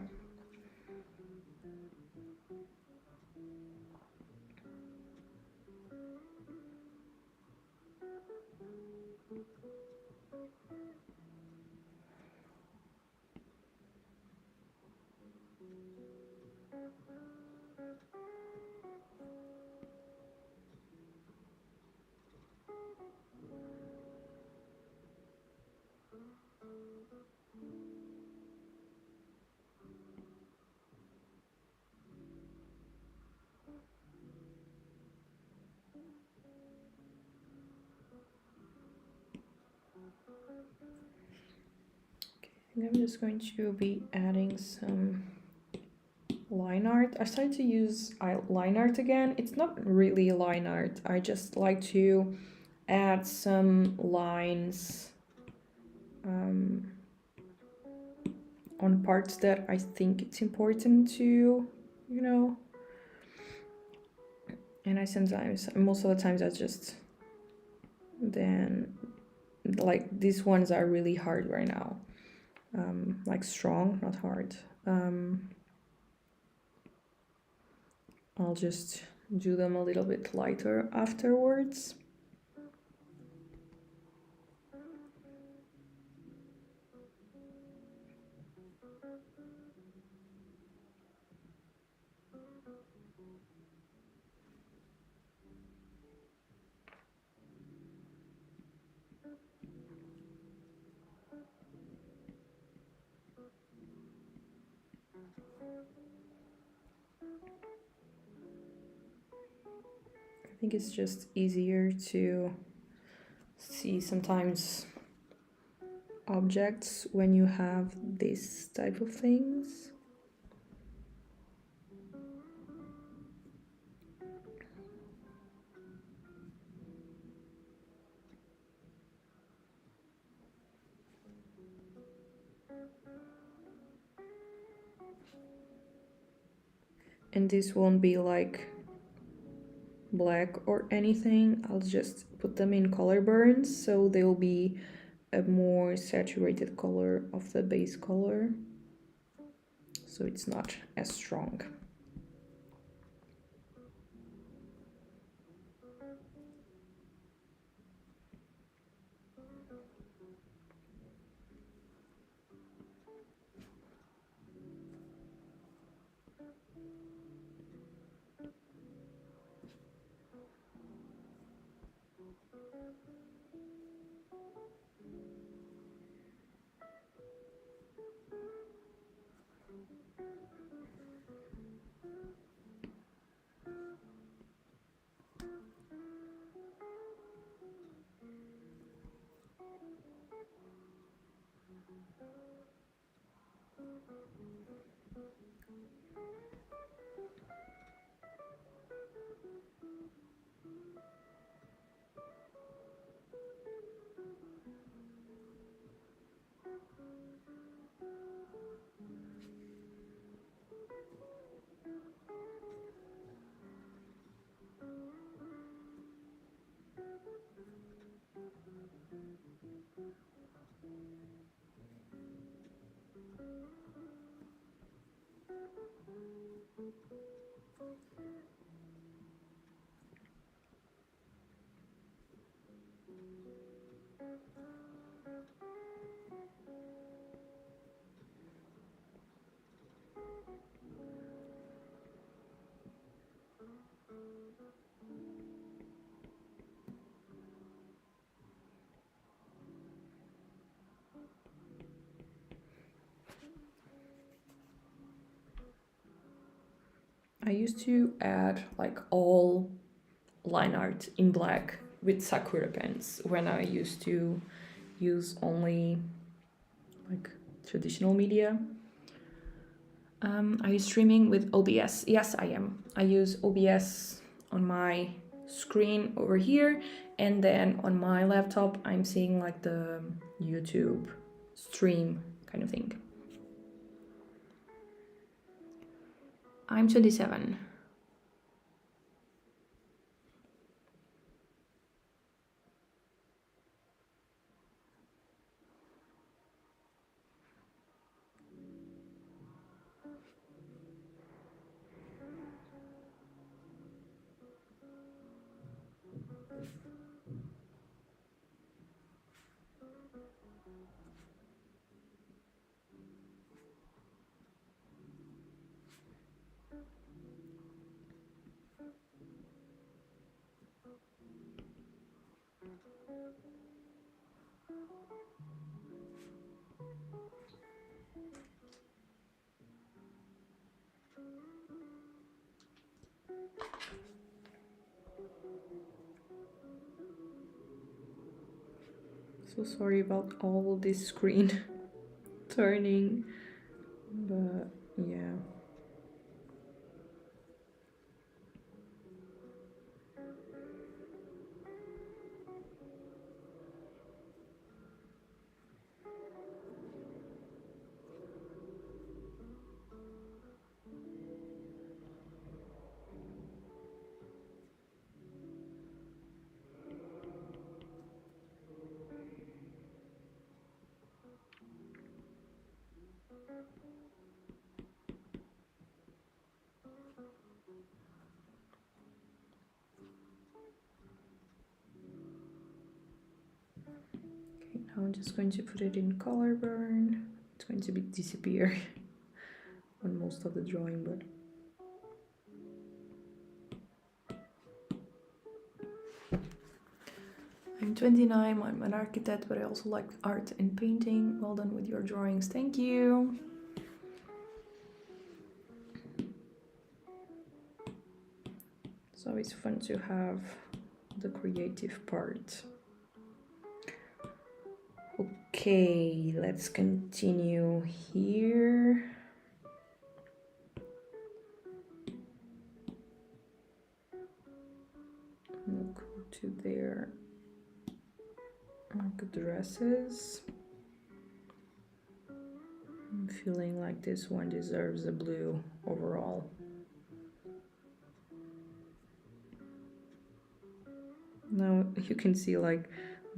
[SPEAKER 1] I'm just going to be adding some line art. I started to use line art again. It's not really line art. I just like to add some lines on parts that I think it's important to, you know. And most of the times I just, then, like these ones are really hard right now. Like strong, not hard. I'll just do them a little bit lighter afterwards. I think it's just easier to see sometimes objects when you have this type of things. And this won't be like black or anything. I'll just put them in color burns so they'll be a more saturated color of the base color, so it's not as strong. I used to add like all line art in black with Sakura pens when I used to use only like traditional media. Are you streaming with OBS? Yes, I am. I use OBS on my screen over here, and then on my laptop I'm seeing like the YouTube stream kind of thing. I'm 27. So sorry about all this screen turning, but yeah. Okay, now I'm just going to put it in color burn. It's going to be disappear on most of the drawing, but I'm 29, I'm an architect, but I also like art and painting. Well done with your drawings, thank you. It's always fun to have the creative part. Okay, let's continue here. We'll go to their dresses. I'm feeling like this one deserves a blue overall. Now you can see like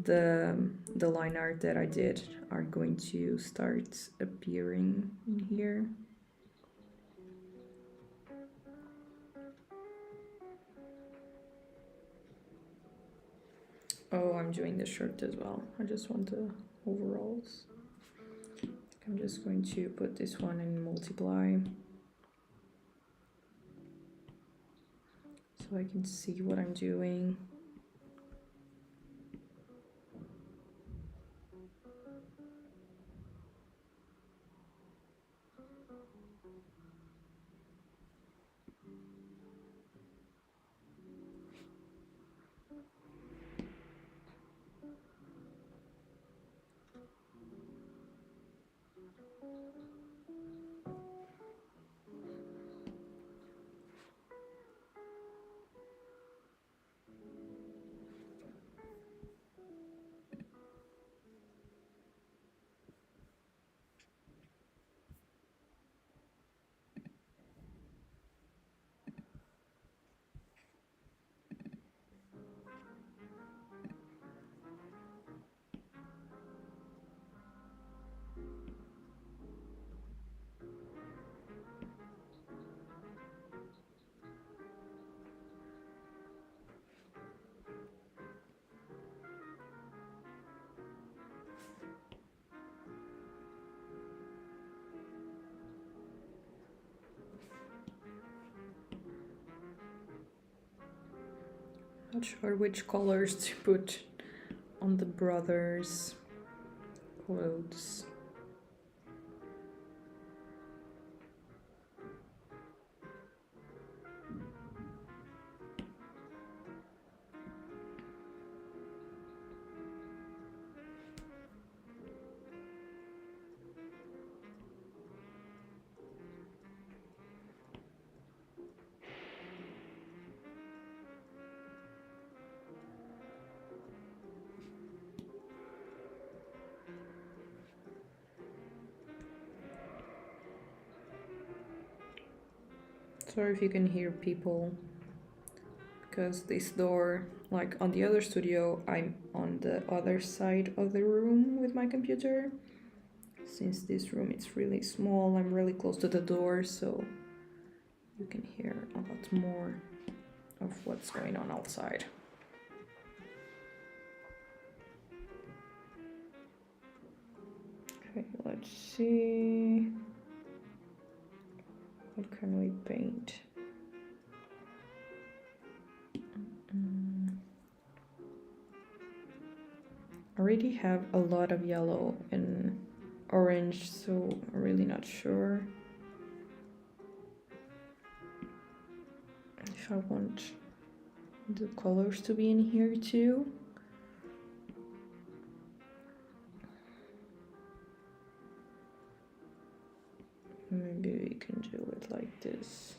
[SPEAKER 1] the line art that I did are going to start appearing in here. Oh, I'm doing the shirt as well. I just want the overalls. I'm just going to put this one in multiply so I can see what I'm doing. Not sure which colors to put on the brothers' clothes. Sorry if you can hear people, because this door, like on the other studio, I'm on the other side of the room with my computer. Since this room is really small, I'm really close to the door, so you can hear a lot more of what's going on outside. Okay, let's see. What can we paint? I already have a lot of yellow and orange, so I'm really not sure if I want the colors to be in here too. Maybe we can do it like this.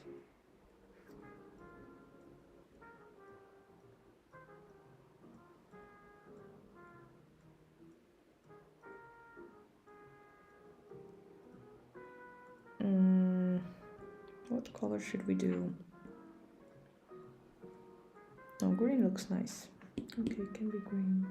[SPEAKER 1] What color should we do? Oh, green looks nice. Okay, it can be green.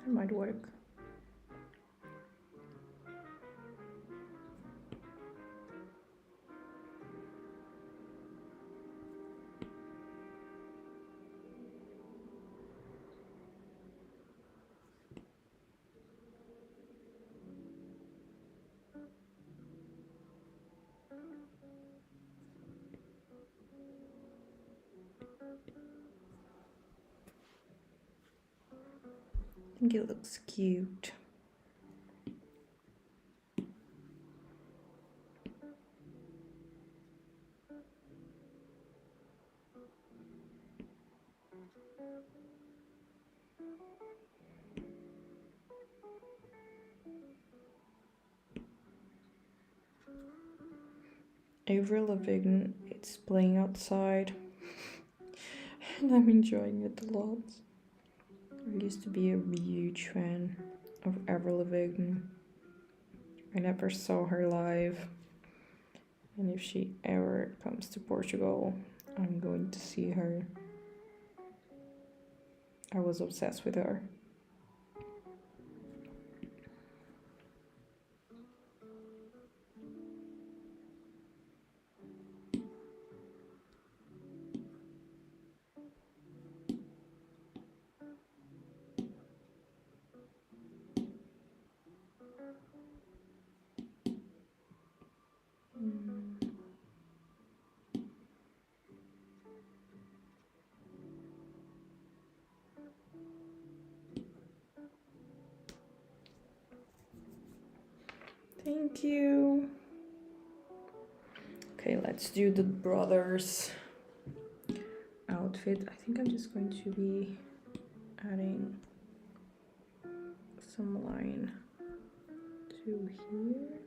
[SPEAKER 1] That might work. I think it looks cute. Avril Lavigne, it's playing outside and I'm enjoying it a lot. I used to be a huge fan of Avril Lavigne. I never saw her live, and if she ever comes to Portugal, I'm going to see her. I was obsessed with her. Thank you. Okay, let's do the brothers. outfit. I think I'm just going to be adding some line to here.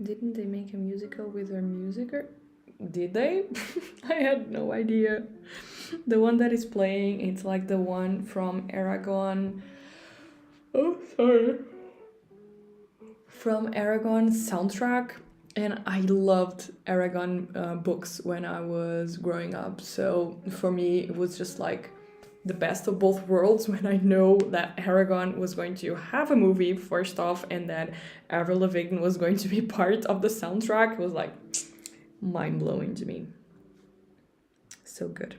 [SPEAKER 1] Didn't they make a musical with their music? Did they? I had no idea. The one that is playing, it's like the one from Aragon. Oh, sorry. From Aragon soundtrack. And I loved Aragon books when I was growing up. So for me, it was just like the best of both worlds when I know that Aragon was going to have a movie first off and that Avril Lavigne was going to be part of the soundtrack. It was like mind-blowing to me. So good.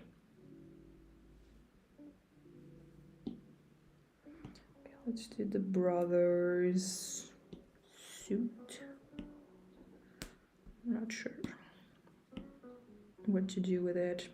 [SPEAKER 1] Okay, let's do the brothers suit. I'm not sure what to do with it.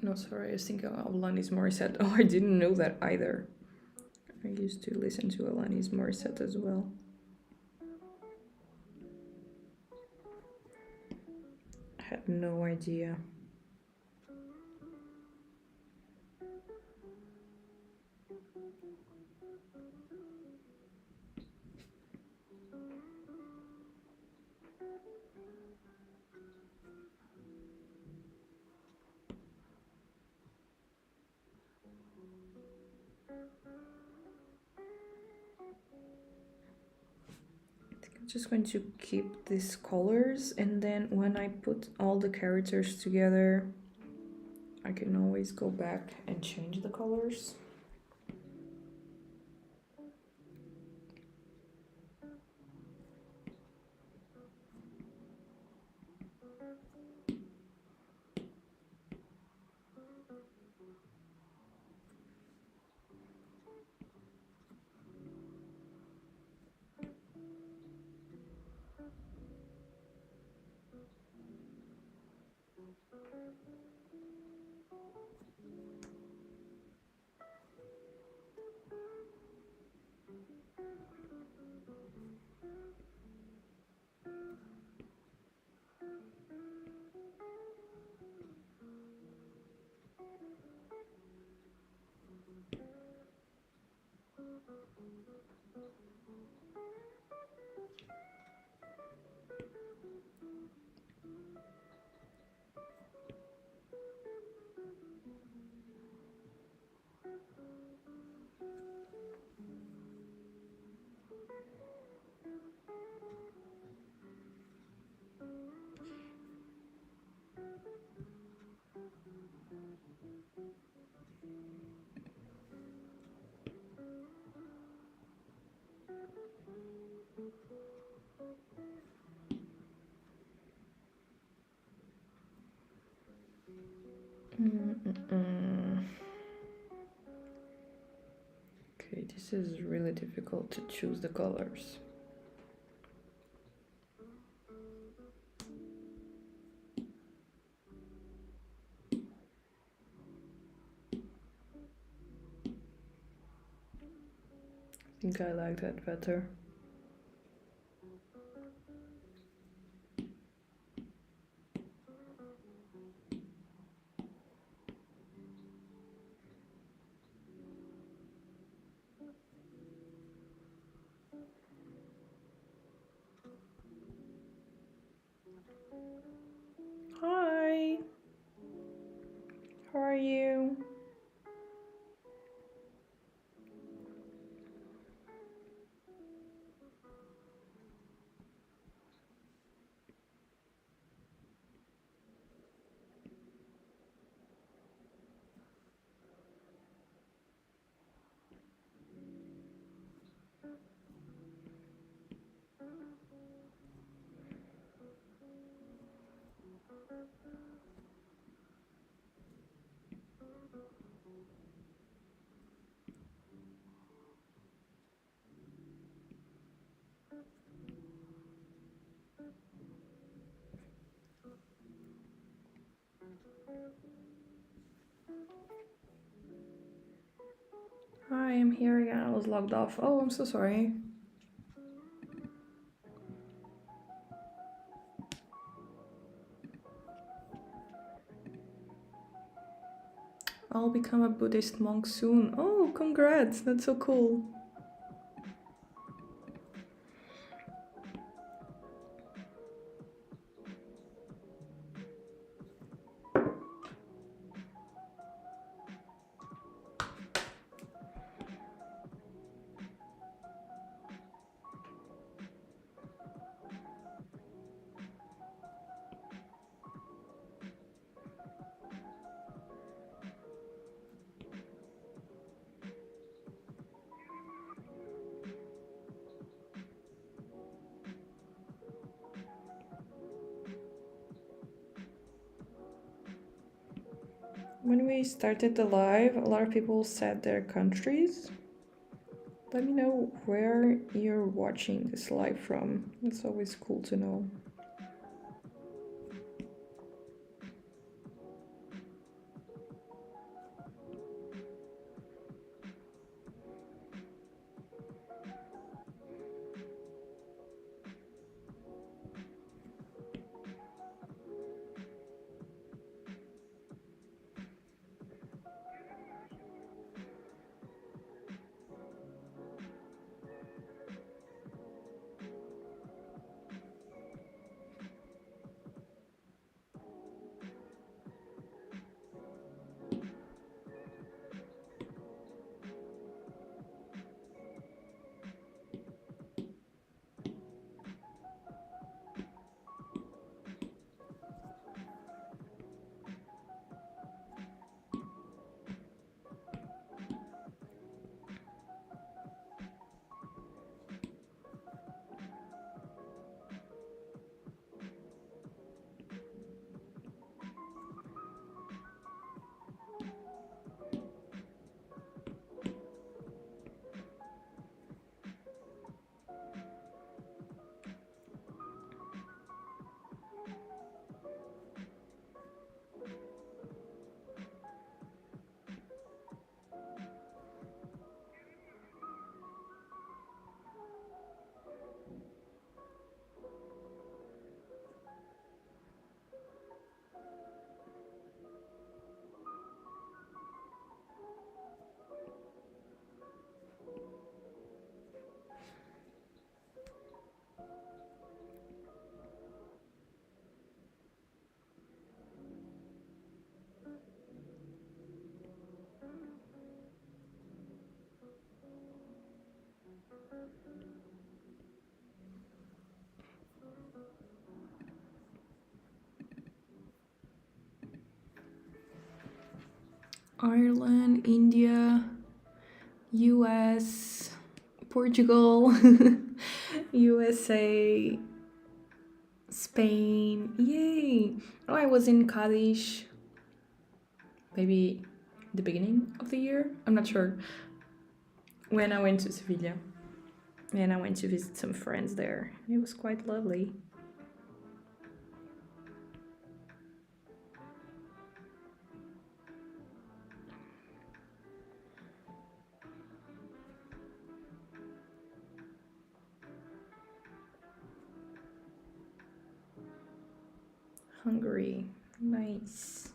[SPEAKER 1] No, sorry, I was thinking of Alanis Morissette. Oh, I didn't know that either. I used to listen to Alanis Morissette as well. I had no idea. I'm just going to keep these colors, and then when I put all the characters together, I can always go back and change the colors. Okay, this is really difficult to choose the colors. I think I like that better. are you? Hi, I'm here again. I was logged off. Oh, I'm so sorry. I'll become a Buddhist monk soon. Oh, congrats! That's so cool. When we started the live, a lot of people said their countries. Let me know where you're watching this live from. It's always cool to know. Ireland, India, US, Portugal, USA, Spain. Yay! Oh, I was in Cadiz maybe the beginning of the year. I'm not sure. When I went to Sevilla and I went to visit some friends there. It was quite lovely. Hungary. Nice.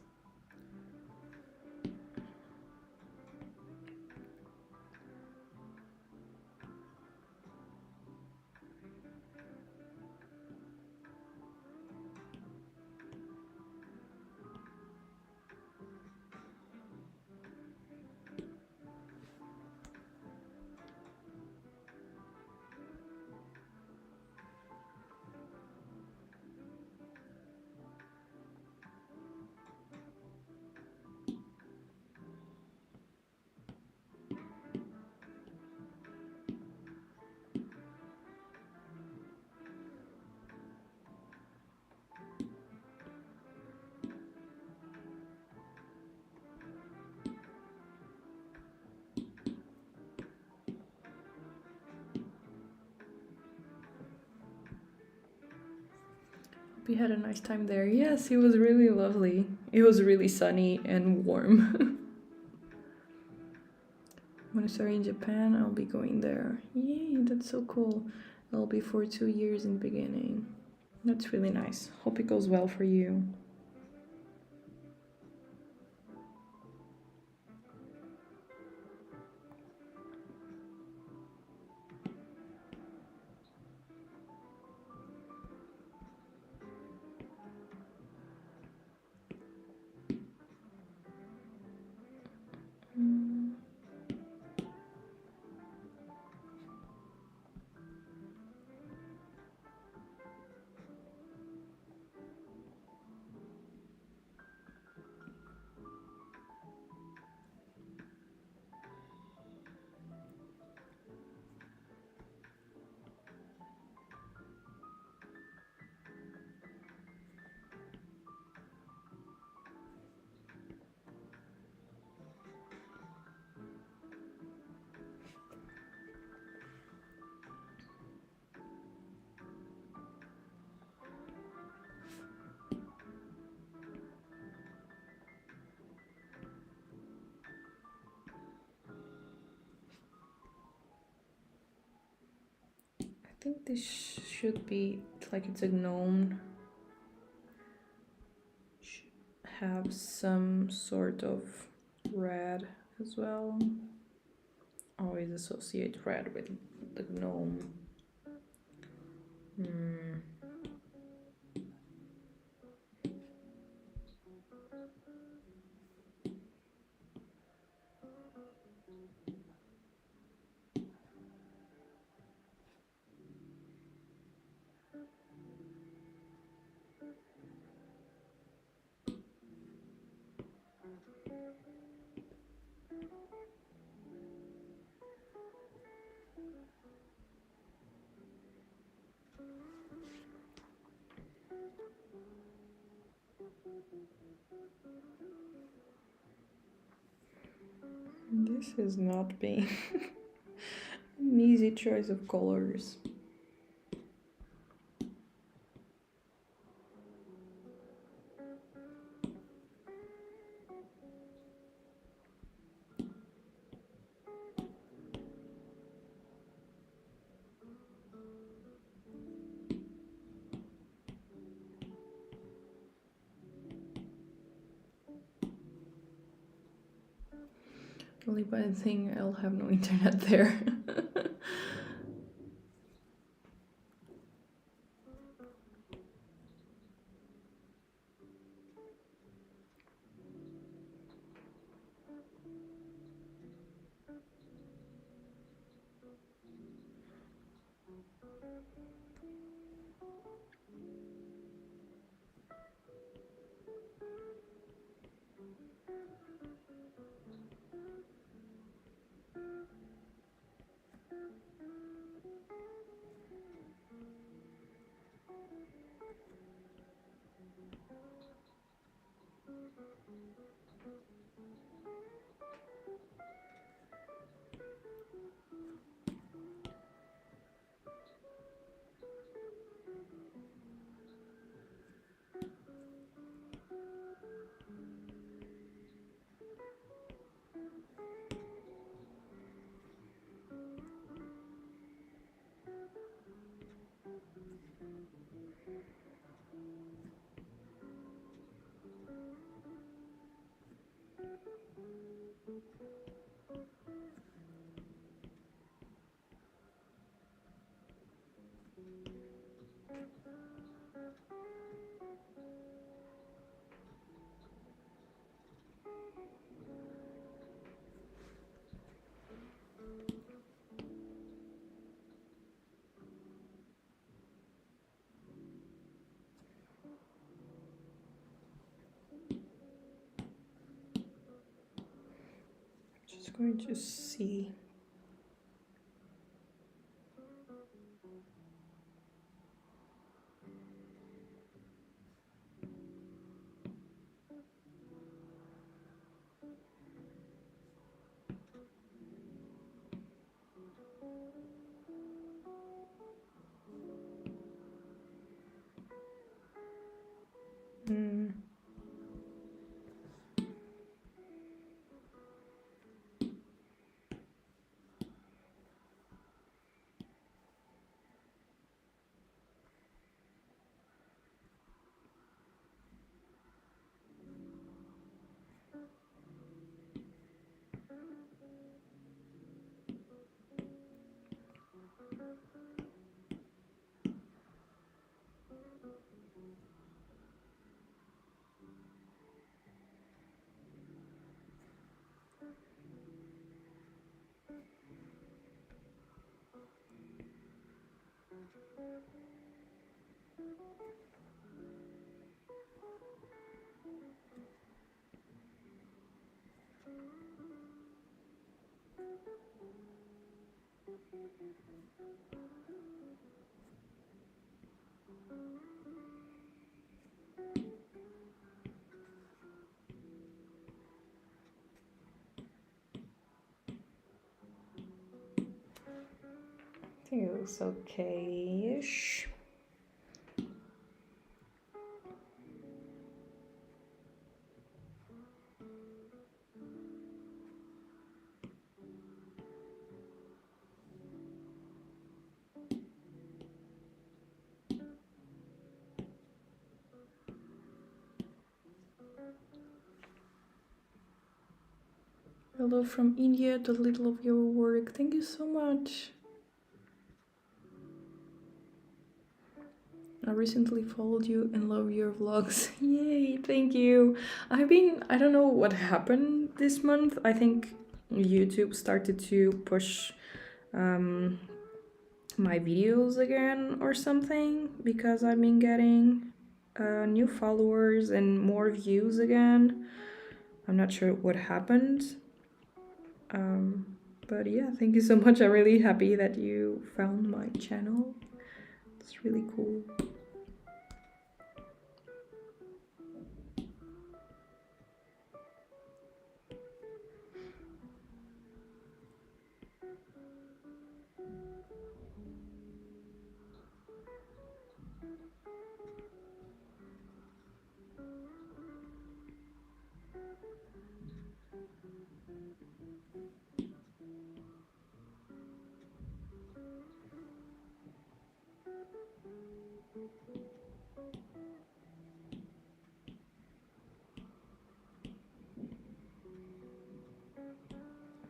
[SPEAKER 1] you had a nice time there. Yes, it was really lovely. It was really sunny and warm. When I start in Japan, I'll be going there. Yay, that's so cool. I'll be for 2 years in the beginning. That's really nice. Hope it goes well for you. I think this should be like it's a gnome. Should have some sort of red as well. Always associate red with the gnome. This is not being an easy choice of colors. Only bad thing, I'll have no internet there. Just going to see. I think it looks okay-ish. Hello from India, the little of your work. Thank you so much. I recently followed you and love your vlogs. Yay, thank you. I don't know what happened this month. I think YouTube started to push my videos again or something, because I've been getting new followers and more views again. I'm not sure what happened. But yeah, thank you so much. I'm really happy that you found my channel. It's really cool.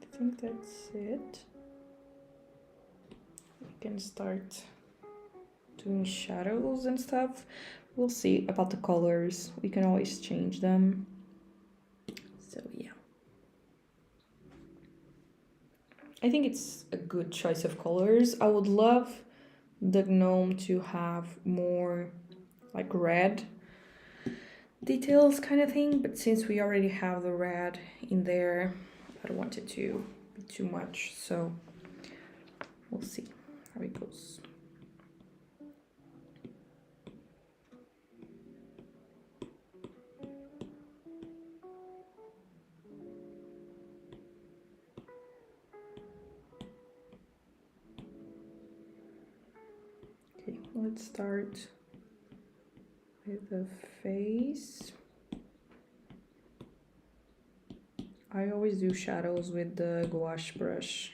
[SPEAKER 1] I think that's it. We can start doing shadows and stuff. We'll see about the colors. We can always change them. So yeah. I think it's a good choice of colors. I would love the gnome to have more like red details kind of thing, but since we already have the red in there, I don't want it to be too much, so we'll see how it goes. Okay, let's start with the face. I always do shadows with the gouache brush.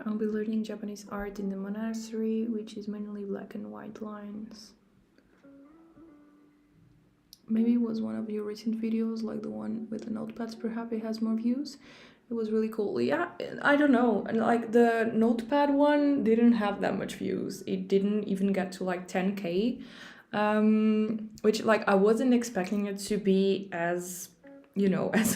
[SPEAKER 1] I'll be learning Japanese art in the monastery, which is mainly black and white lines. Maybe it was one of your recent videos, like the one with the notepads, perhaps it has more views. It was really cool. Yeah, I don't know. And like the notepad one didn't have that much views. It didn't even get to like 10K, which like I wasn't expecting it to be as, you know, as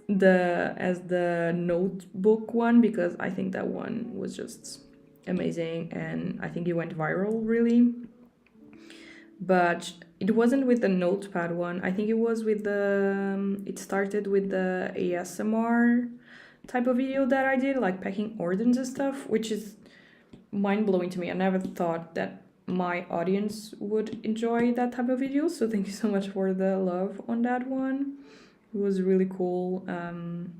[SPEAKER 1] the notebook one, because I think that one was just amazing and I think it went viral really. But it wasn't with the notepad one. I think it was with the it started with the ASMR type of video that I did, like packing orders and stuff, which is mind-blowing to me. I never thought that my audience would enjoy that type of video, so thank you so much for the love on that one. It was really cool, and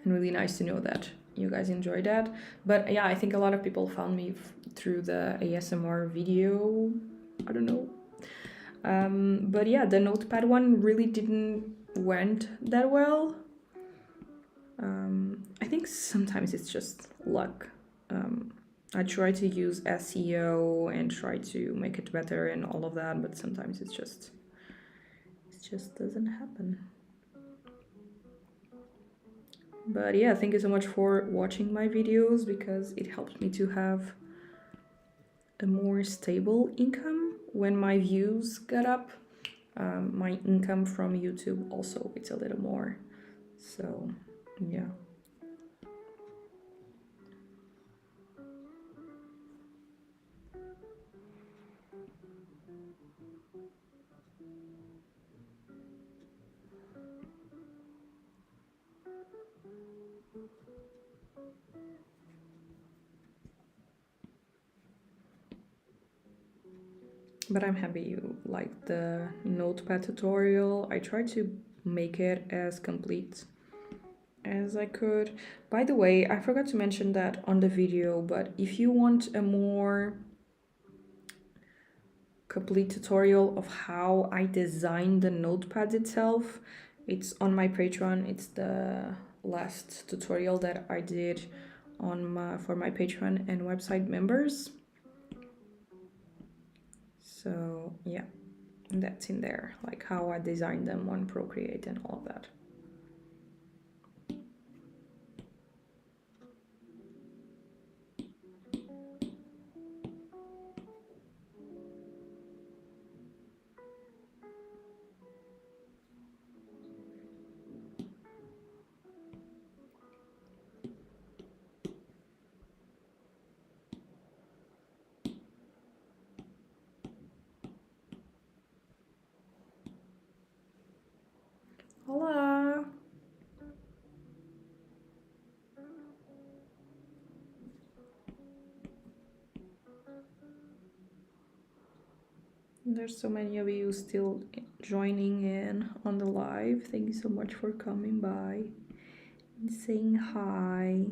[SPEAKER 1] really nice to know that you guys enjoyed that. But yeah, I think a lot of people found me through the ASMR video. I don't know. But yeah, the notepad one really didn't went that well. I think sometimes it's just luck. I try to use SEO and try to make it better and all of that, but sometimes it just doesn't happen. But yeah, thank you so much for watching my videos, because it helps me to have a more stable income. When my views get up, my income from YouTube also, it's a little more. So yeah. But I'm happy you liked the notepad tutorial. I tried to make it as complete as I could. By the way, I forgot to mention that on the video, but if you want a more complete tutorial of how I designed the notepad itself, it's on my Patreon. It's the last tutorial that I did for my Patreon and website members. So yeah, that's in there, like how I designed them on Procreate and all of that. Hola! There's so many of you still joining in on the live. Thank you so much for coming by and saying hi.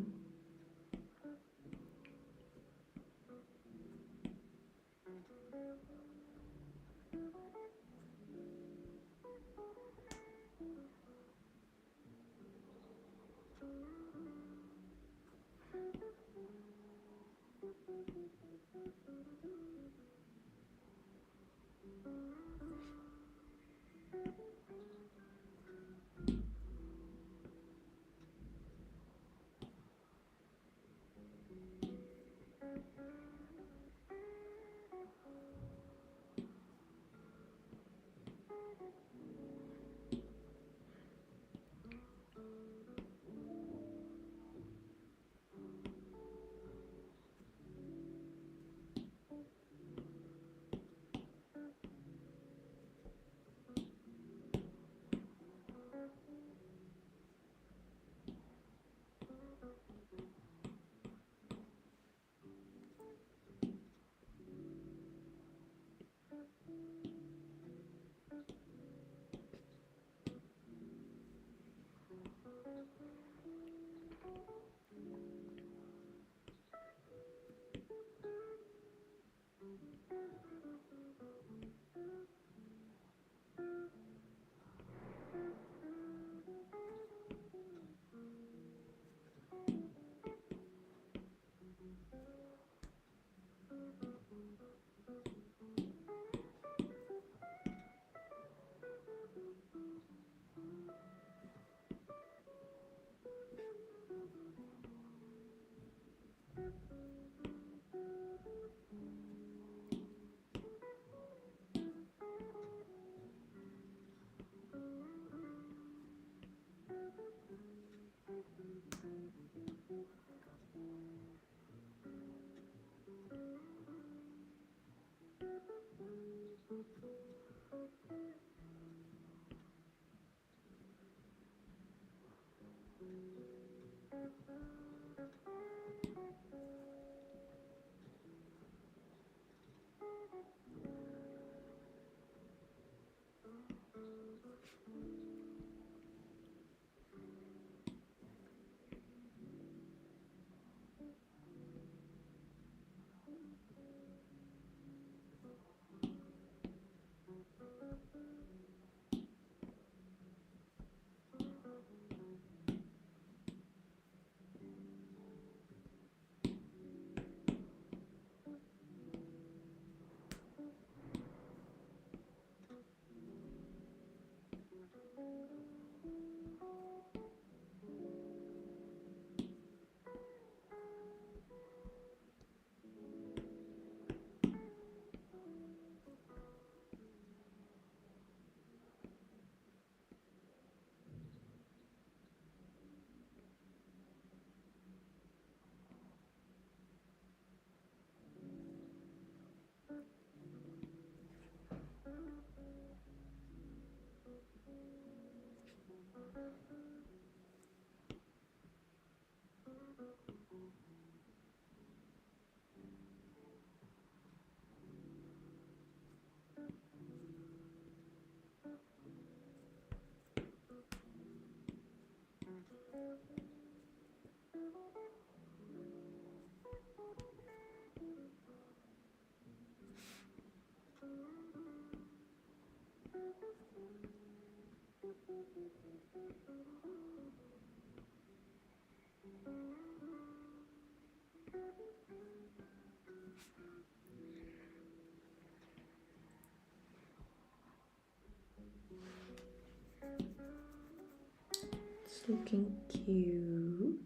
[SPEAKER 1] It's looking cute.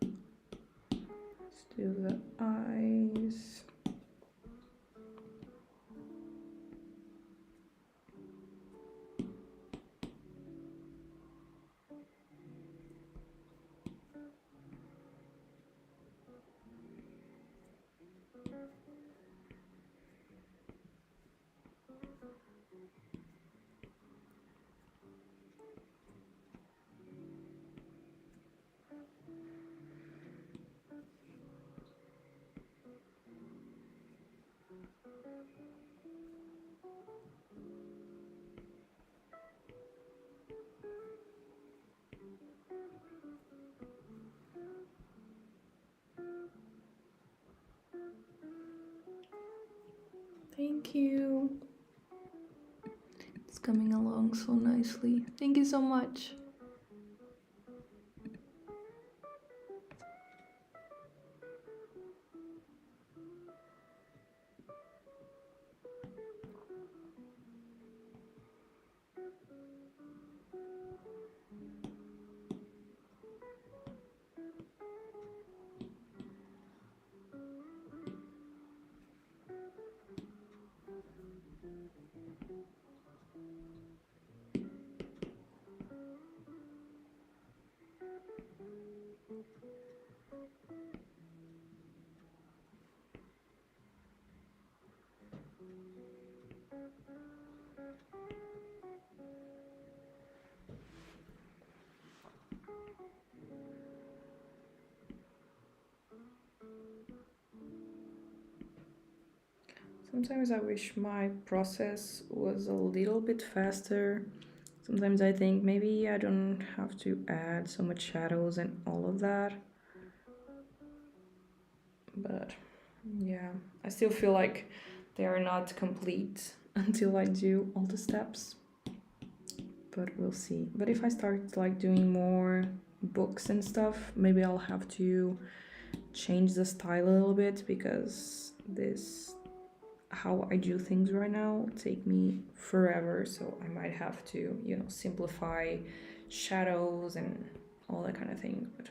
[SPEAKER 1] Let's do the eyes. Thank you. It's coming along so nicely. Thank you so much. Sometimes I wish my process was a little bit faster. Sometimes I think maybe I don't have to add so much shadows and all of that. But yeah, I still feel like they are not complete until I do all the steps. But we'll see. But if I start like doing more books and stuff, maybe I'll have to change the style a little bit, because this how I do things right now take me forever, so I might have to, you know, simplify shadows and all that kind of thing. But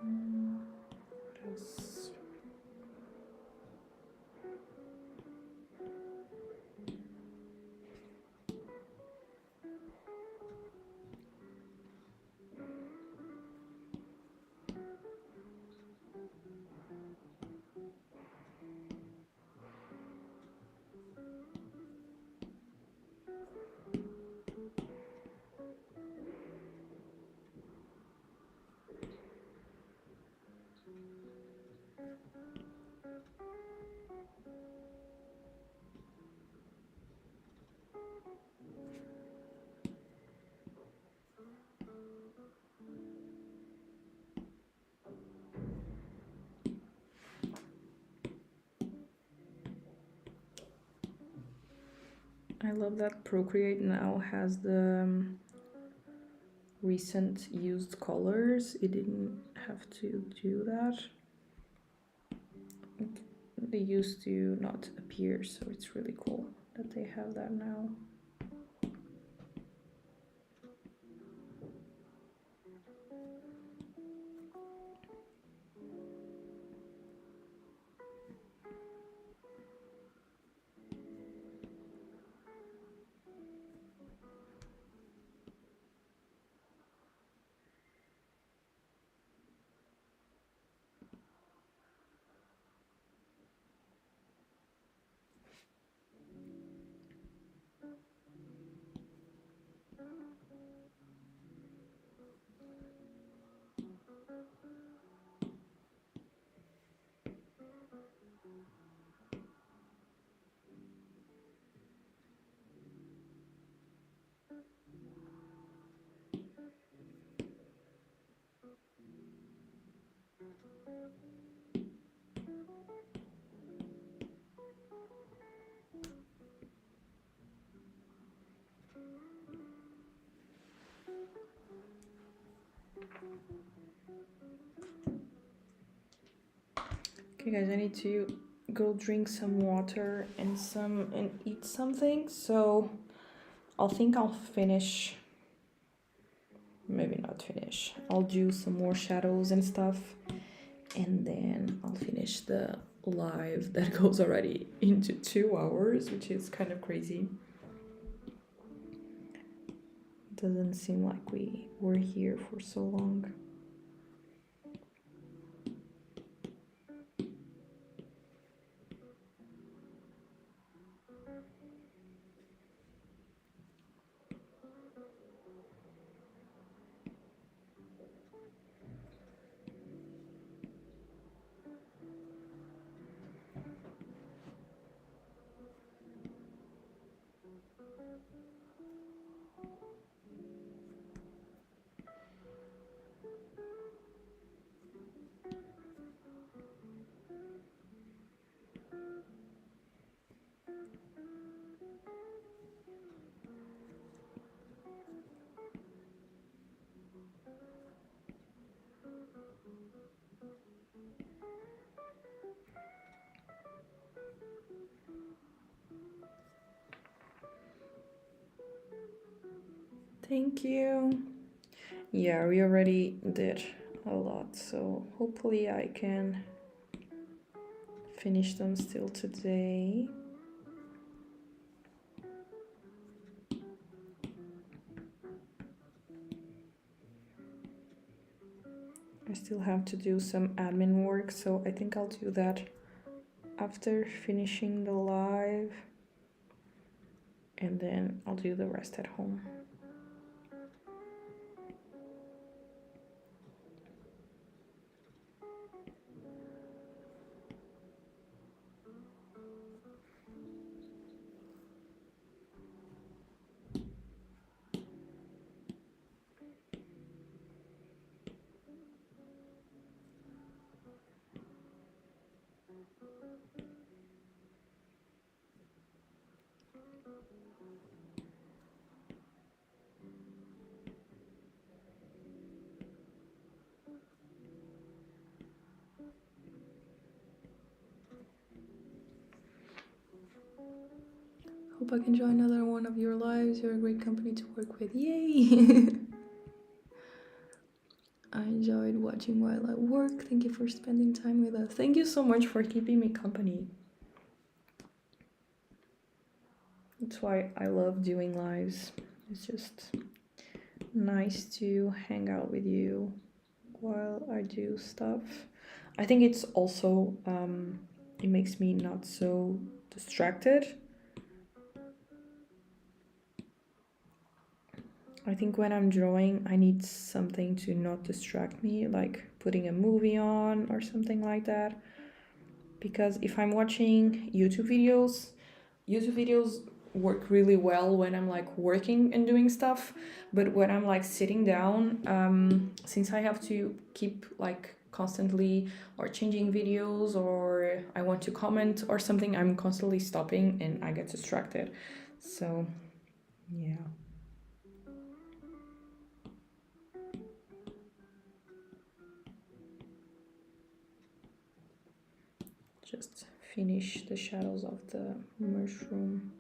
[SPEAKER 1] What else? I love that Procreate now has the recent used colors. It didn't have to do that. They used to not appear, so it's really cool that they have that now. Okay guys, I need to go drink some water and eat something, so I'll finish, maybe not finish, I'll do some more shadows and stuff, and then I'll finish the live that goes already into 2 hours, which is kind of crazy. Doesn't seem like we were here for so long. Thank you. Yeah, we already did a lot, so hopefully I can finish them still today. I still have to do some admin work, so I think I'll do that after finishing the live, and then I'll do the rest at home. Hope I can join another one of your lives. You're a great company to work with. Yay! I enjoyed watching while I work. Thank you for spending time with us. Thank you so much for keeping me company. That's why I love doing lives. It's just nice to hang out with you while I do stuff. I think it's also, it makes me not so distracted. I think when I'm drawing, I need something to not distract me, like putting a movie on or something like that. Because if I'm watching YouTube videos work really well when I'm like working and doing stuff. But when I'm like sitting down, since I have to keep like constantly or changing videos or I want to comment or something, I'm constantly stopping and I get distracted. So, yeah. Just finish the shadows of the mushroom.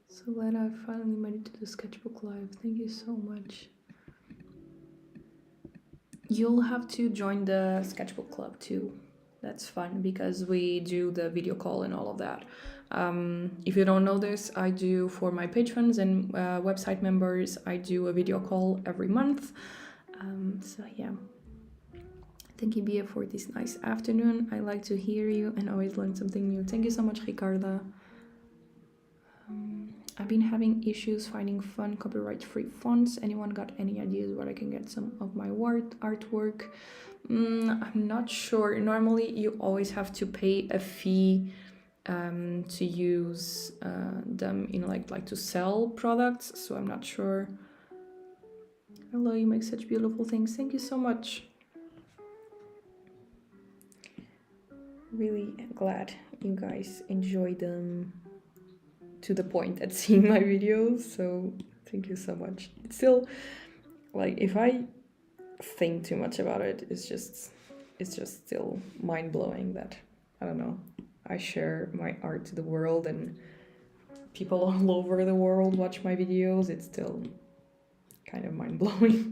[SPEAKER 1] So glad I finally made it to the sketchbook live. Thank you so much. You'll have to join the sketchbook club too. That's fun because we do the video call and all of that. If you don't know this, I do for my patrons and website members, I do a video call every month. So yeah. Thank you, Bia, for this nice afternoon. I like to hear you and always learn something new. Thank you so much, Ricarda. I've been having issues finding fun copyright-free fonts. Anyone got any ideas where I can get some of my artwork? I'm not sure. Normally, you always have to pay a fee to use them in like to sell products. So I'm not sure. Hello, you make such beautiful things. Thank you so much. Really glad you guys enjoy them to the point at seeing my videos, so thank you so much. It's still like if I think too much about it, it's just still mind-blowing that I don't know, I share my art to the world and people all over the world watch my videos. It's still kind of mind-blowing.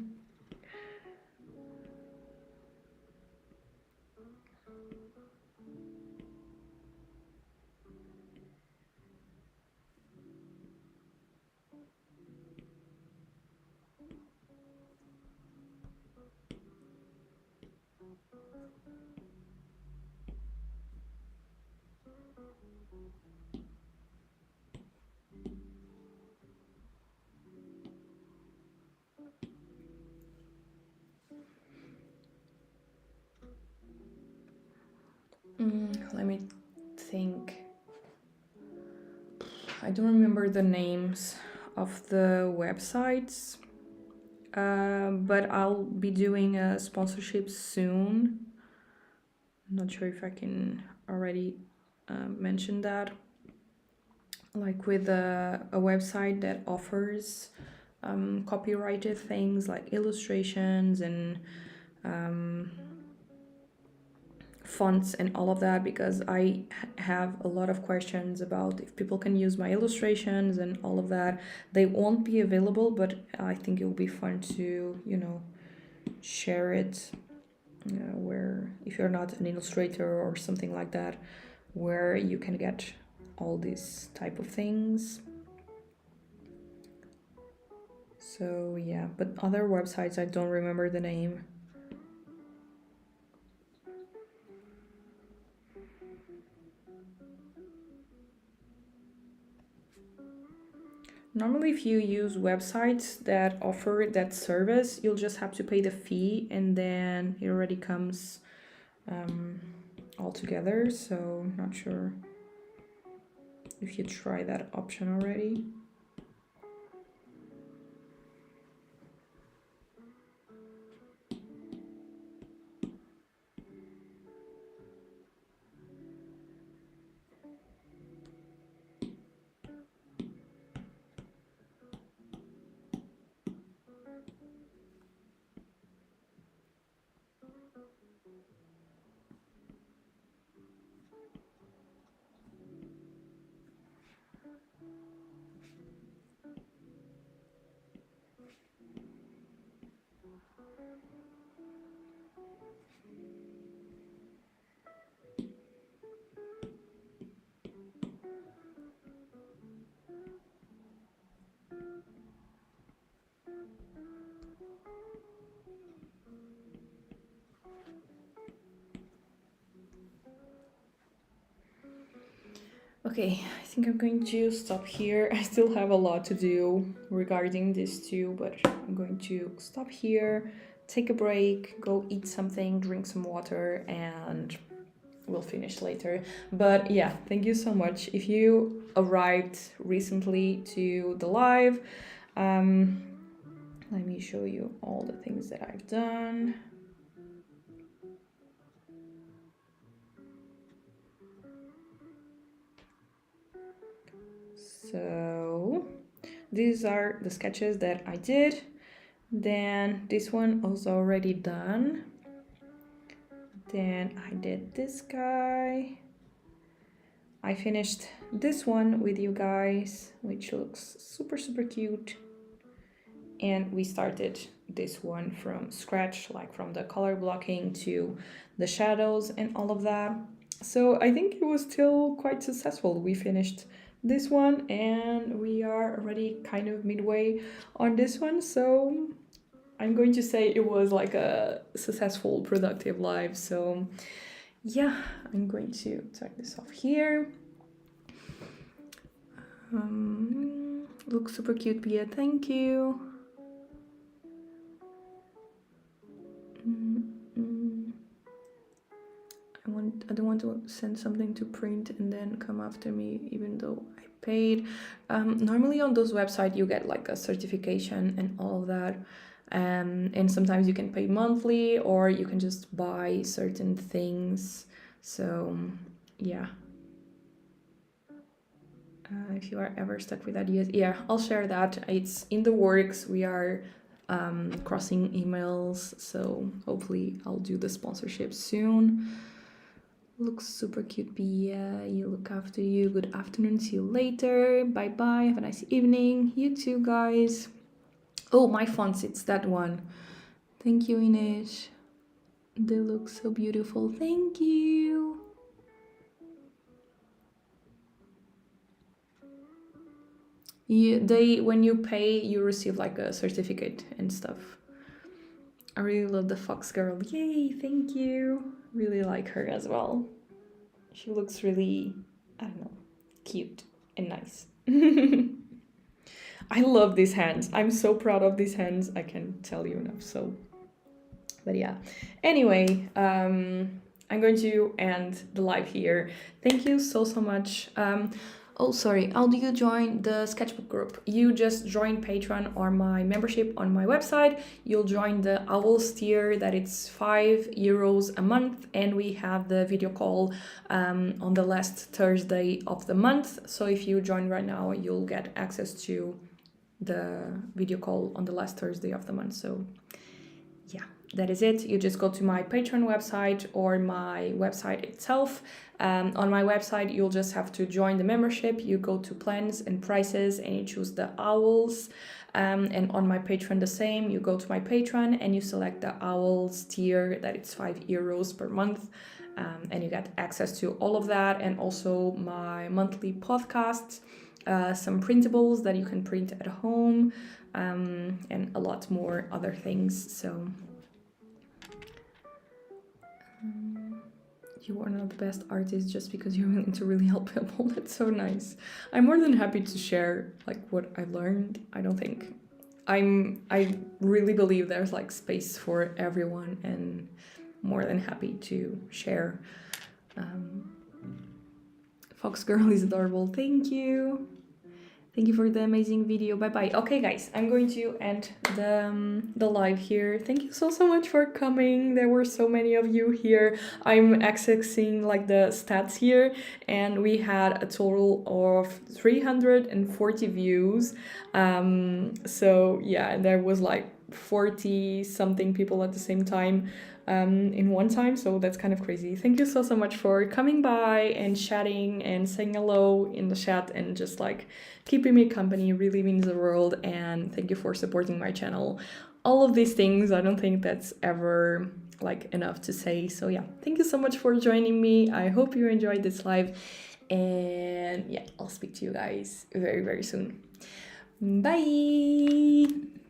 [SPEAKER 1] Let me think. I don't remember the names of the websites, but I'll be doing a sponsorship soon. I'm not sure if I can already mention that. Like with a website that offers copyrighted things like illustrations and fonts and all of that, because I have a lot of questions about if people can use my illustrations and all of that. They won't be available, but I think it will be fun to, share it where if you're not an illustrator or something like that, where you can get all these type of things. So yeah, but other websites I don't remember the name. Normally, if you use websites that offer that service, you'll just have to pay the fee and then it already comes all together. So not sure if you try that option already. Okay, I think I'm going to stop here. I still have a lot to do regarding these two, but I'm going to stop here, take a break, go eat something, drink some water, and we'll finish later. But yeah, thank you so much. If you arrived recently to the live, let me show you all the things that I've done. So these are the sketches that I did. Then this one was already done. Then I did this guy. I finished this one with you guys, which looks super, super cute. And we started this one from scratch, like from the color blocking to the shadows and all of that. So I think it was still quite successful. We finished this one and we are already kind of midway on this one. So I'm going to say it was like a successful, productive live. So yeah, I'm going to take this off here. Looks super cute, Pia. Thank you. I don't want to send something to print and then come after me, even though I paid. Normally on those websites you get like a certification and all of that. And sometimes you can pay monthly or you can just buy certain things. So yeah. If you are ever stuck with ideas, yeah, I'll share that. It's in the works. We are crossing emails, so hopefully I'll do the sponsorship soon. Looks super cute, Pia. You look after you. Good afternoon. See you later. Bye bye. Have a nice evening. You too, guys. Oh, my fonts. It's that one. Thank you, Ines. They look so beautiful. Thank you. When you pay, you receive like a certificate and stuff. I really love the fox girl. Yay, thank you. Really like her as well. She looks really, I don't know, cute and nice. I love these hands. I'm so proud of these hands. I can't tell you enough. So, but yeah. Anyway, I'm going to end the live here. Thank you so much. Oh, sorry. How do you join the sketchbook group? You just join Patreon or my membership on my website. You'll join the Owls tier that it's €5 a month, and we have the video call on the last Thursday of the month. So if you join right now, you'll get access to the video call on the last Thursday of the month. So yeah, that is it. You just go to my Patreon website or my website itself. On my website, you'll just have to join the membership. You go to plans and prices and you choose the Owls. And on my Patreon, the same. You go to my Patreon and you select the Owls tier that it's €5 per month. And you get access to all of that and also my monthly podcasts, some printables that you can print at home, and a lot more other things. So you are not the best artist just because you're willing to really help people. That's so nice. I'm more than happy to share like what I learned. I really believe there's like space for everyone and more than happy to share. Fox Girl is adorable. Thank you. Thank you for the amazing video. Bye-bye. Okay, guys, I'm going to end the live here. Thank you so much for coming. There were so many of you here. I'm accessing like the stats here, and we had a total of 340 views. So yeah, there was like 40 something people at the same time in one time, so that's kind of crazy. Thank you so much for coming by and chatting and saying hello in the chat and just like keeping me company. Really means the world, and thank you for supporting my channel. All of these things, I don't think that's ever like enough to say. So yeah, thank you so much for joining me. I hope you enjoyed this live, and yeah, I'll speak to you guys very, very soon. Bye.